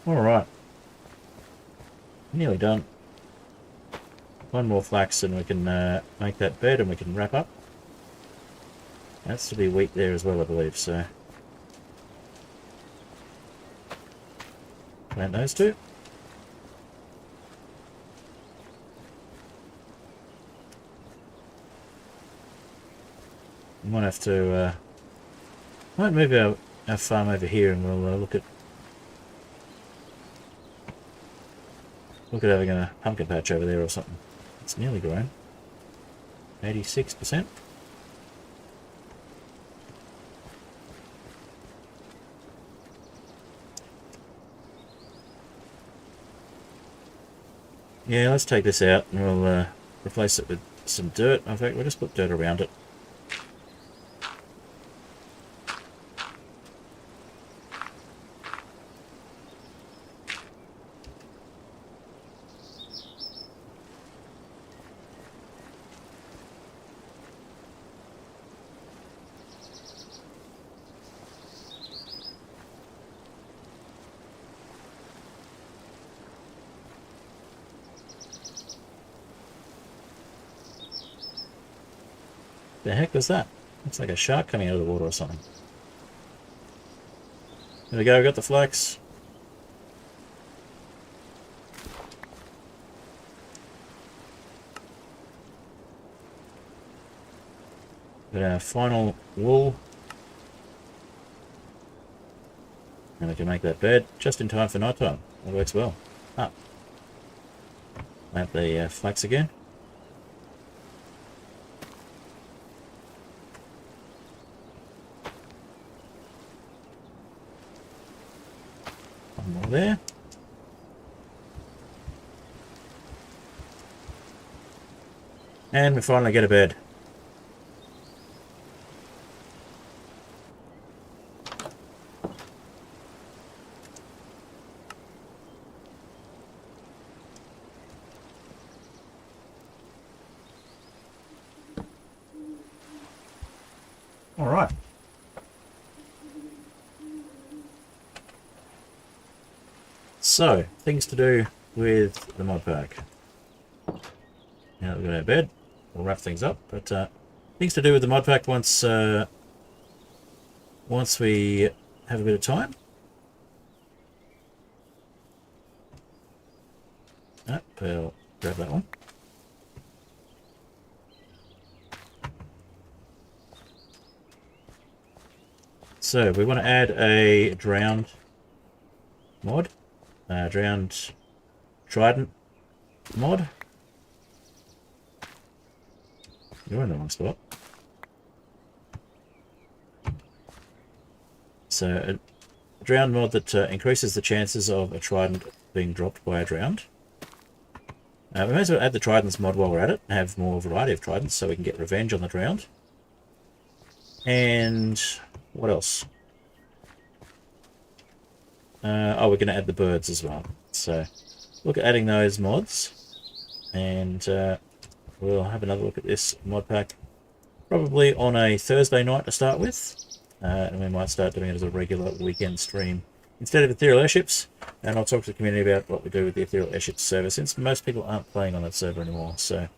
Speaker 1: Alright. Nearly done. One more flax and we can make that bed and we can wrap up. That's to be wheat there as well, I believe, so... Plant those two. We might have to... might move our farm over here and we'll look at having a pumpkin patch over there or something. It's nearly grown. 86%. Yeah, let's take this out and we'll replace it with some dirt. In fact, we'll just put dirt around it. The heck was that? Looks like a shark coming out of the water or something. There we go, we got the flax. Got our final wool. And we can make that bed just in time for night time. That works well. Up. Plant the flax again. One more there. And we finally get a bed. All right. So, things to do with the mod pack. Now that we've got our bed, we'll wrap things up. But things to do with the mod pack once we have a bit of time. I'll grab that one. So we want to add a drowned mod, drowned trident mod. You're in the wrong spot. So a drowned mod that increases the chances of a trident being dropped by a drowned. We may as well add the tridents mod while we're at it and have more variety of tridents so we can get revenge on the drowned. And what else? Oh, we're going to add the birds as well. So look at adding those mods, and we'll have another look at this mod pack probably on a Thursday night to start with, and we might start doing it as a regular weekend stream instead of Ethereal Airships. And I'll talk to the community about what we do with the Ethereal Airships server, since most people aren't playing on that server anymore. So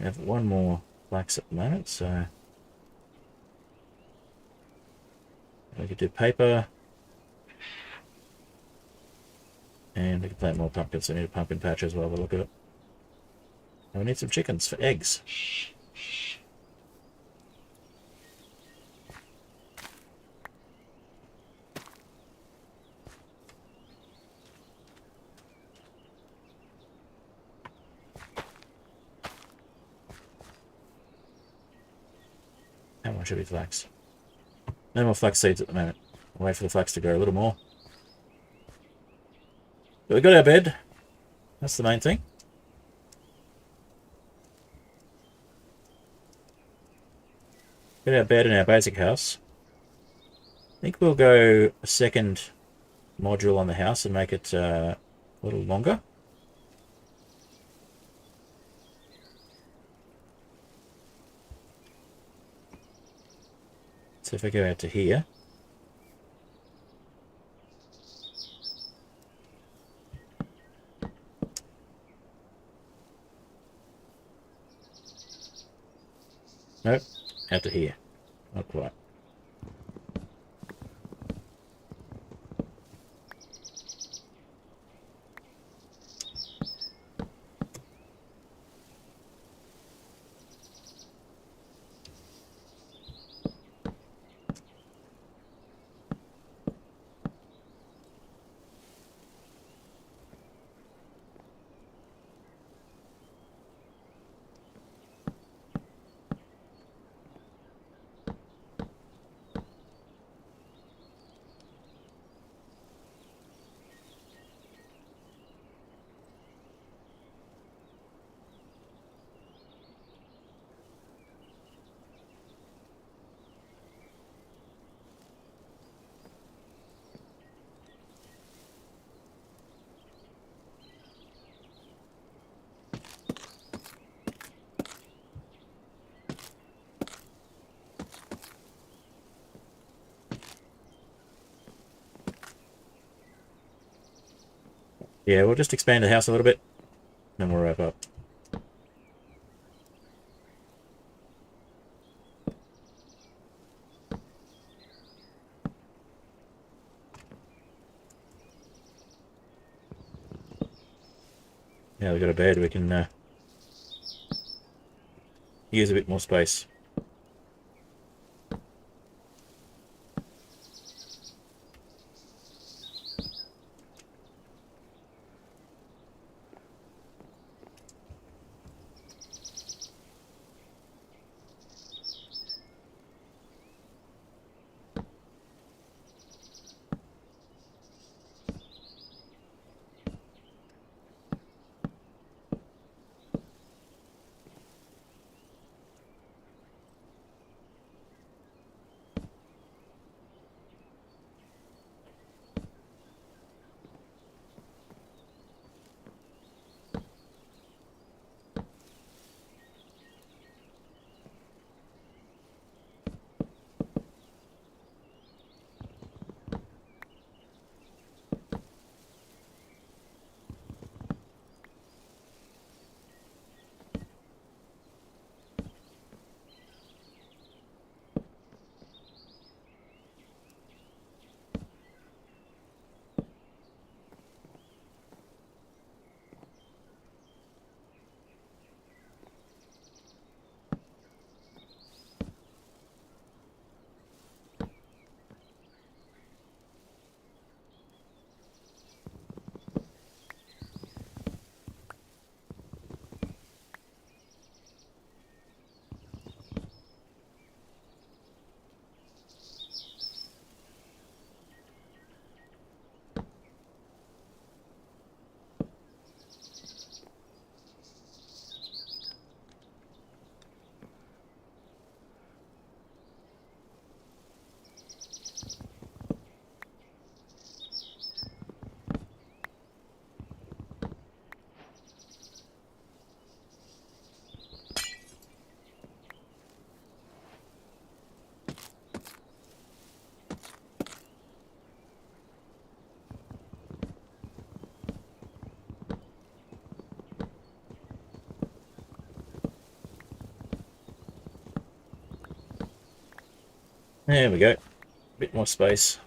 Speaker 1: we have one more flax at the moment, so we could do paper, and we can plant more pumpkins. So we need a pumpkin patch as well. We'll look at it. And we need some chickens for eggs. How much should be flax? No more flax seeds at the moment. I'll wait for the flax to grow a little more. But we got our bed. That's the main thing. Got our bed in our basic house. I think we'll go a second module on the house and make it a little longer. So if I go out to here, nope, out to here, not quite. Yeah, we'll just expand the house a little bit, then we'll wrap up. Now we've got a bed, we can use a bit more space. There we go. A bit more space.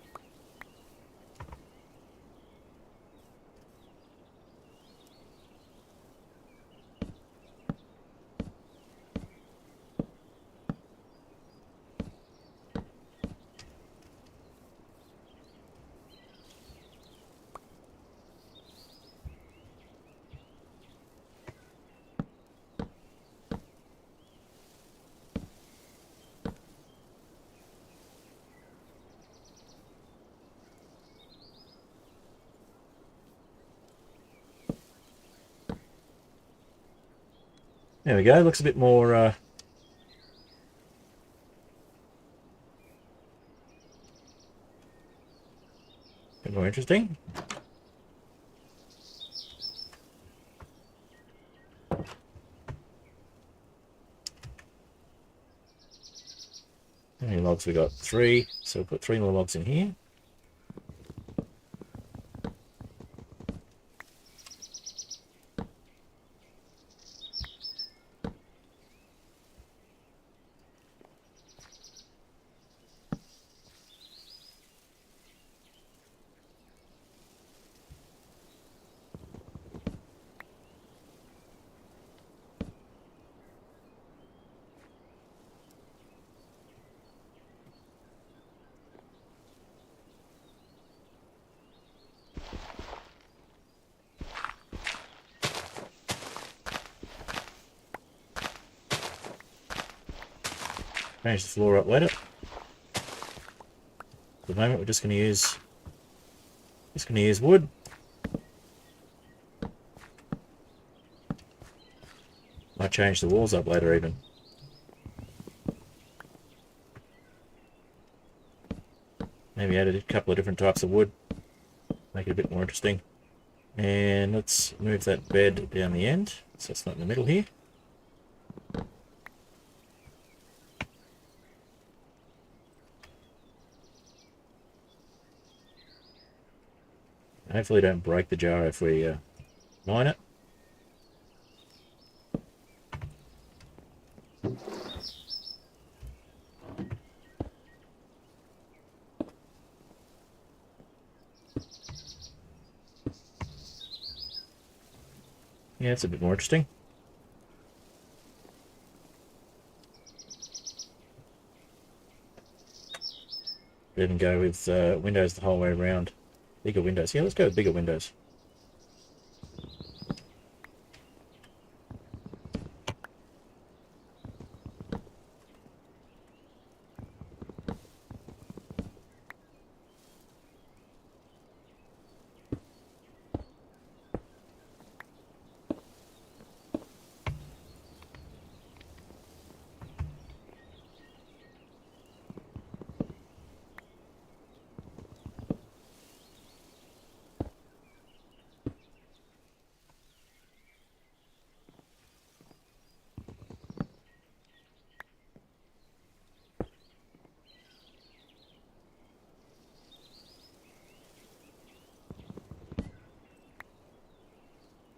Speaker 1: There we go. Looks a bit more interesting. How many logs we got? 3. So we'll put 3 more logs in here. Change the floor up later. At the moment, we're just going to use wood. Might change the walls up later even. Maybe add a couple of different types of wood. Make it a bit more interesting. And let's move that bed down the end, so it's not in the middle here. Hopefully don't break the jar if we mine it. Yeah, it's a bit more interesting. Even go with windows the whole way around. Bigger windows. Yeah, let's go with bigger windows.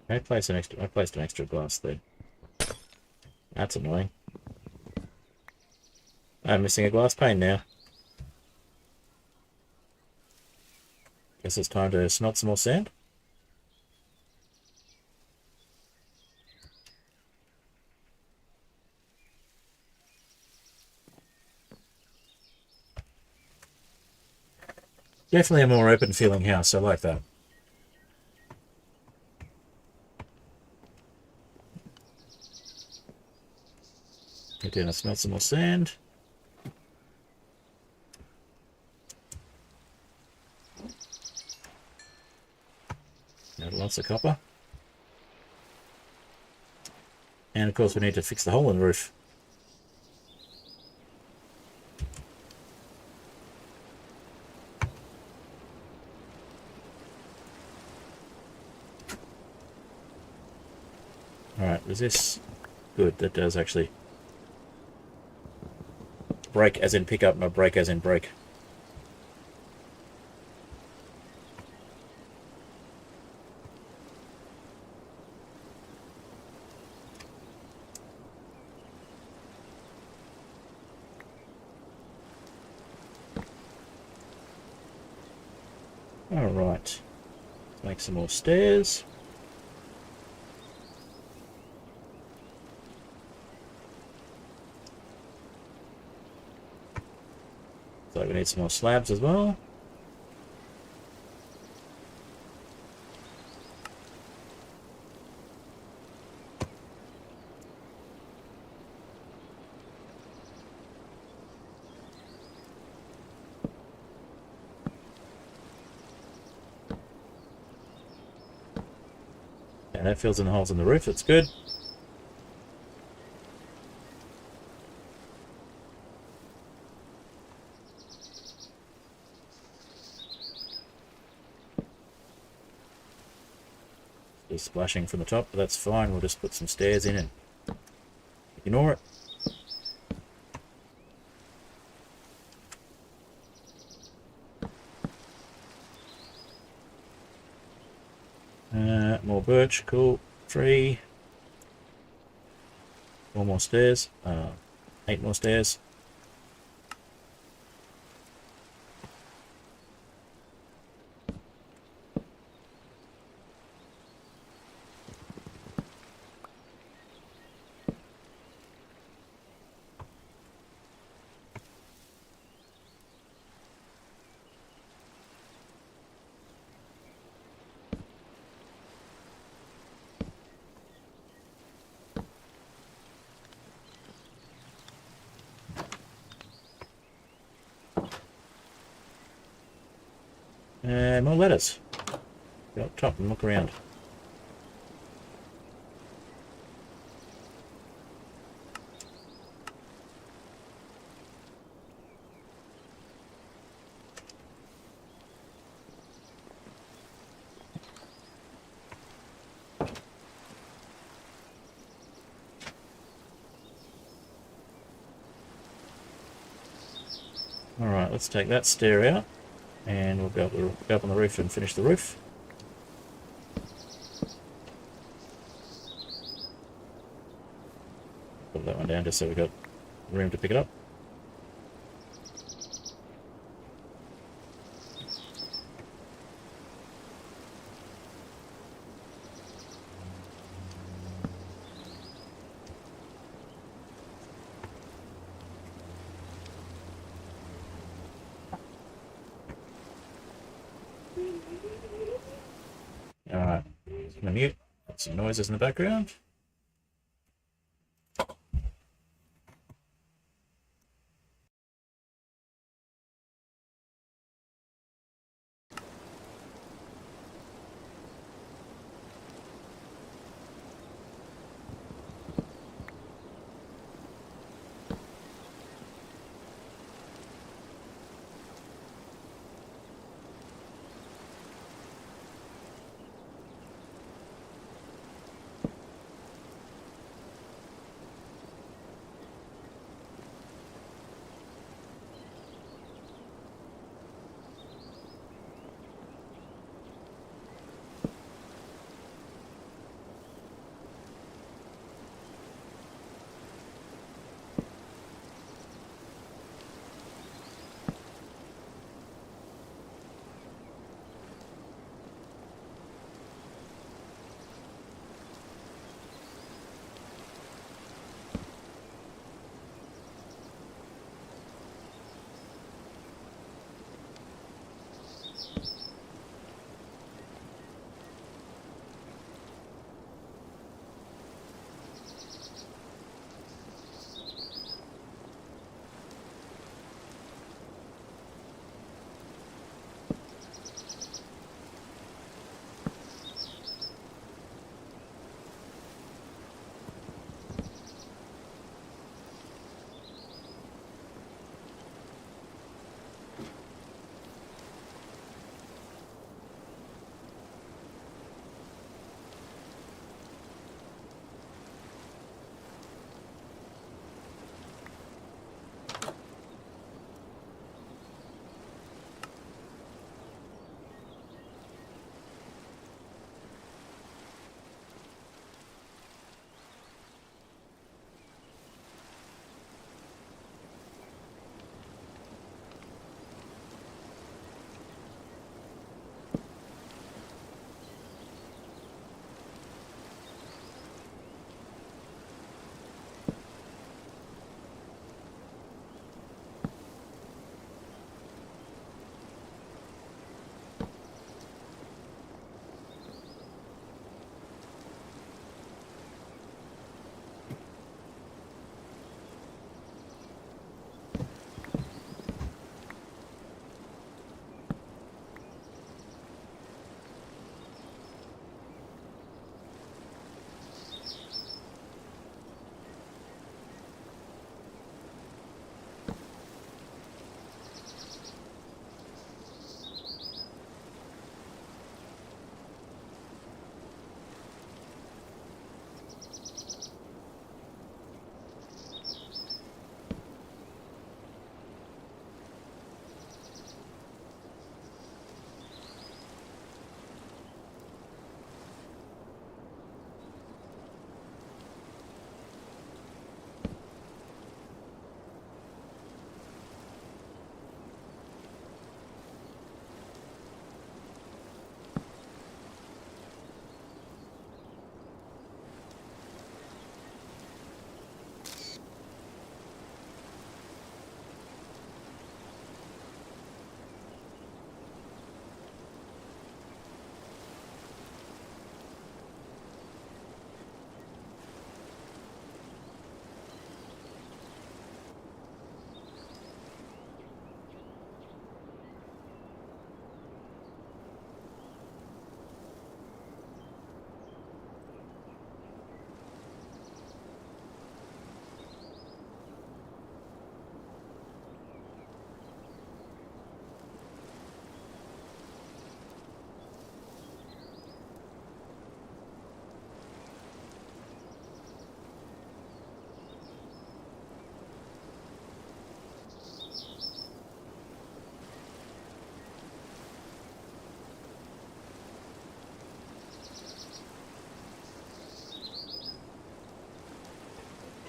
Speaker 1: I placed an extra glass there. That's annoying. I'm missing a glass pane now. Guess it's time to smelt some more sand. Definitely a more open feeling house. I like that. Get down and smelt some more sand. Add lots of copper. And of course we need to fix the hole in the roof. Alright, was this good? That does actually break as in pick up, not break as in break. Alright, make some more stairs. So we need some more slabs as well. And that fills in the holes in the roof, that's good. It's splashing from the top, but that's fine. We'll just put some stairs in and ignore it. More birch, cool. 3. 4 more stairs. 8 more stairs. And more letters. Go up top and look around. Alright, let's take that stair out. And we'll go up on the roof and finish the roof. Put that one down just so we've got room to pick it up. Alright, I'm gonna mute. Got some noises in the background.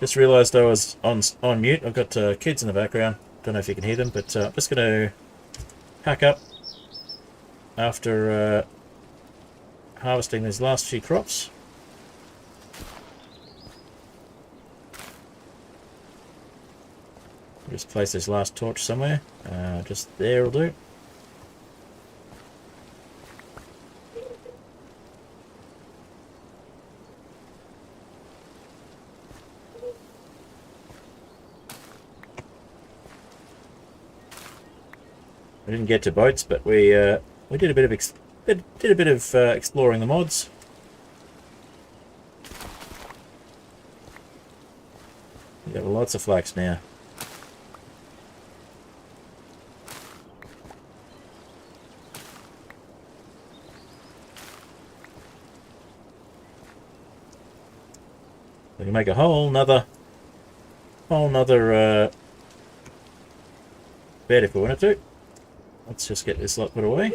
Speaker 1: Just realised I was on mute. I've got kids in the background. Don't know if you can hear them, but I'm just going to pack up after harvesting these last few crops. Just place this last torch somewhere. Just there will do. We didn't get to boats, but we did a bit of exploring the mods. We have lots of flax now. We can make a whole nother bed if we wanted to. Let's just get this lot put away.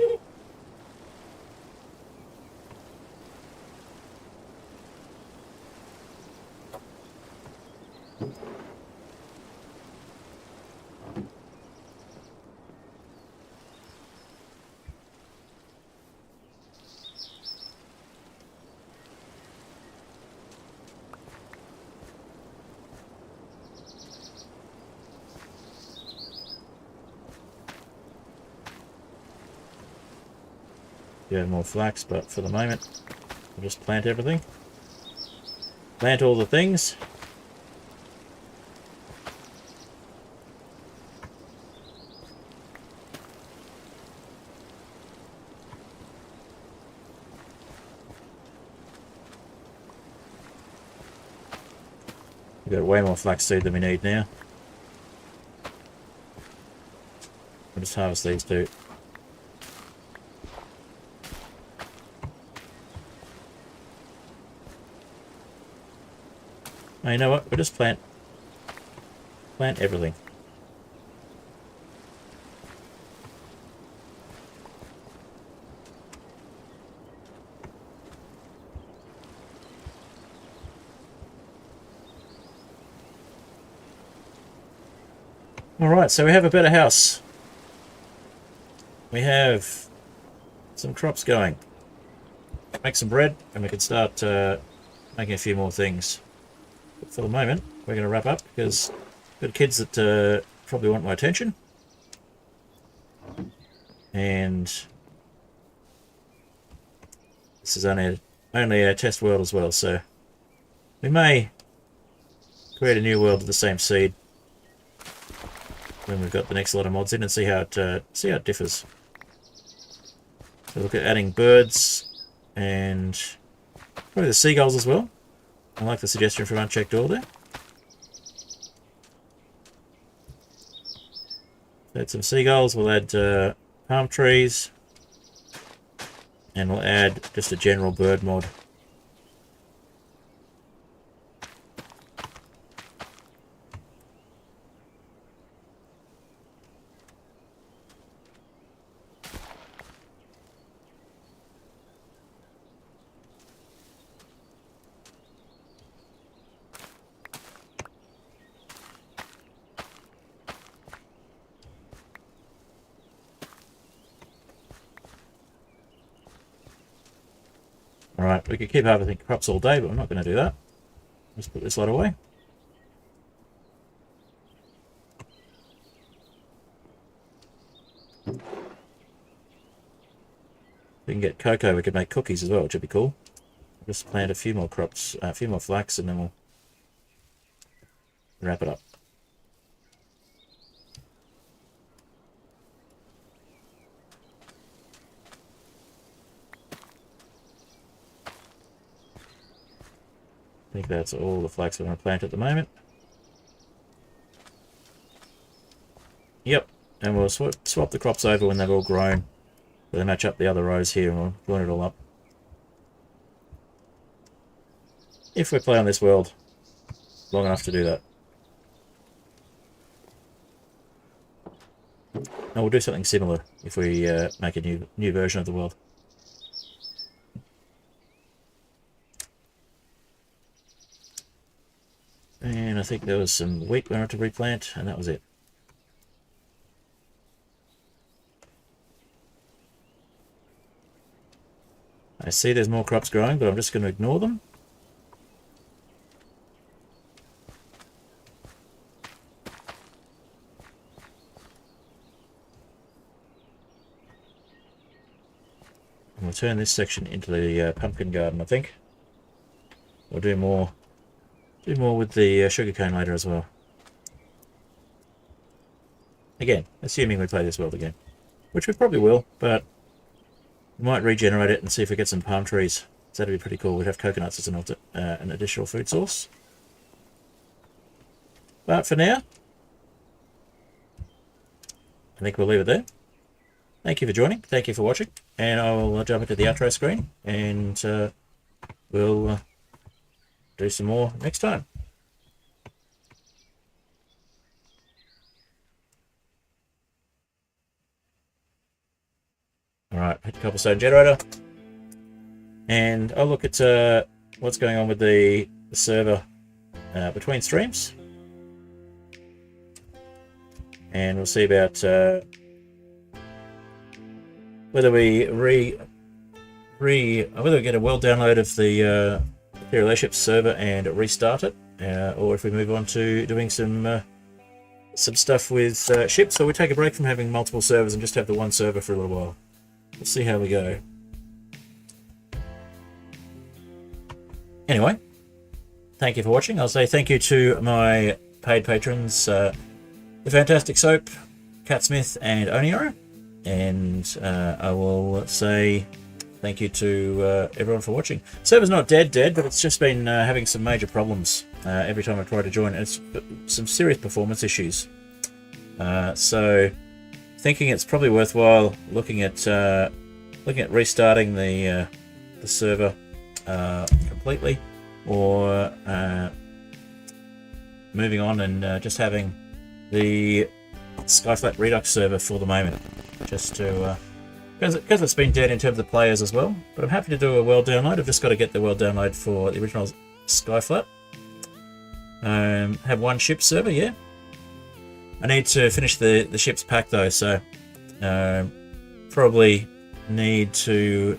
Speaker 1: Yeah, more flax, but for the moment, we'll just plant everything. Plant all the things. We've got way more flaxseed than we need now. We'll just harvest these two. Oh, you know what? We'll just plant everything. Alright, so we have a better house. We have some crops going. Make some bread and we can start making a few more things. But for the moment, we're going to wrap up because I've got kids that probably want my attention. And this is only a test world as well, so we may create a new world with the same seed when we've got the next lot of mods in and see how it differs. So look at adding birds and probably the seagulls as well. I like the suggestion from Unchecked Door there. Add some seagulls, we'll add palm trees, and we'll add just a general bird mod. Alright, we could keep harvesting crops all day, but we're not going to do that. Let's put this lot away. If we can get cocoa, we could make cookies as well, which would be cool. Just plant a few more crops, a few more flax, and then we'll wrap it up. I think that's all the flax we're going to plant at the moment. Yep, and we'll swap the crops over when they've all grown. So they match up the other rows here and we'll join it all up. If we play on this world long enough to do that. And we'll do something similar if we make a new version of the world. And I think there was some wheat we wanted to replant, and that was it. I see there's more crops growing, but I'm just going to ignore them. And we'll turn this section into the pumpkin garden, I think. We'll do more with the sugarcane later as well. Again, assuming we play this world again. which we probably will, but we might regenerate it and see if we get some palm trees. So that'd be pretty cool. We'd have coconuts as an additional food source. But for now, I think we'll leave it there. Thank you for joining. Thank you for watching. And I will jump into the outro screen and we'll do some more next time. Alright, hit the cobblestone generator. And I'll look at what's going on with the server between streams. And we'll see about whether we whether we get a world download of the Aetherial Airships server and restart it, or if we move on to doing some stuff with ships, or we take a break from having multiple servers and just have the one server for a little while. We'll see how we go. Anyway, thank you for watching. I'll say thank you to my paid patrons, The Fantastic Soap, Cat Smith, and Oniaro. And I will say thank you to everyone for watching. Server's not dead, but it's just been having some major problems every time I try to join. It's some serious performance issues. So thinking it's probably worthwhile looking at restarting the server completely, or moving on and just having the Skyflat Redux server for the moment, just to because it's been dead in terms of players as well. But I'm happy to do a world download. I've just got to get the world download for the original Skyflat. Have one ship server, yeah. I need to finish the ship's pack though, so probably need to.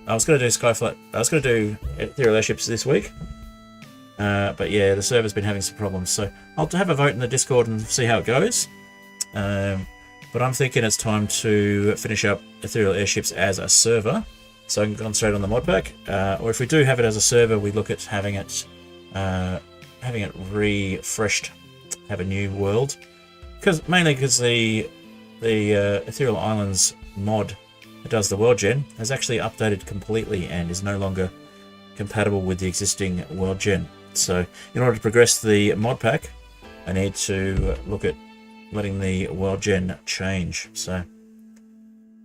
Speaker 1: I was going to do Skyflat. I was going to do Aetherial Airships this week, but yeah, the server's been having some problems. So I'll have a vote in the Discord and see how it goes. But I'm thinking it's time to finish up Aetherial Airships as a server, so I can concentrate on the mod pack. Or if we do have it as a server, we look at having it refreshed, have a new world. Mainly because the Aetherial Islands mod that does the world gen has actually updated completely and is no longer compatible with the existing world gen. So in order to progress the mod pack, I need to look at letting the world gen change. So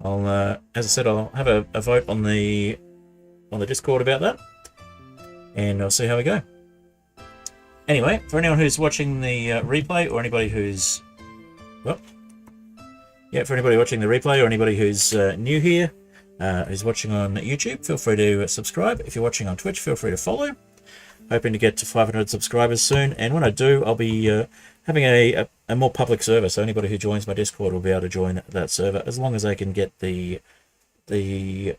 Speaker 1: I'll, as I said, I'll have a vote on the Discord about that, and I'll see how we go. Anyway, for anyone who's watching the replay, or anybody who's for anybody watching the replay, or anybody who's new here, who's watching on YouTube, feel free to subscribe. If you're watching on Twitch, feel free to follow. Hoping to get to 500 subscribers soon, and when I do, I'll be having a more public server, so anybody who joins my Discord will be able to join that server, as long as they can get the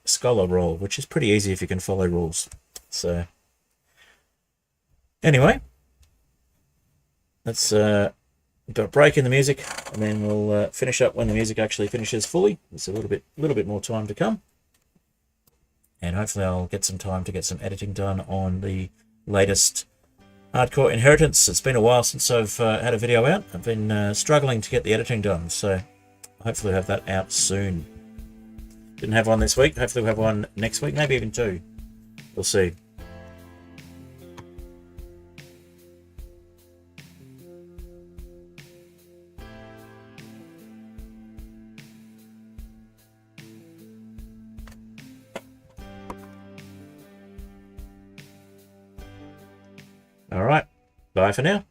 Speaker 1: scholar role, which is pretty easy if you can follow rules. So anyway, let's got a break in the music, and then we'll finish up when the music actually finishes fully. There's a little bit more time to come, and hopefully I'll get some time to get some editing done on the latest Hardcore Inheritance. It's been a while since I've had a video out. I've been struggling to get the editing done, so hopefully we'll have that out soon. Didn't have one this week. Hopefully we'll have one next week, maybe even two. We'll see. All right. Bye for now.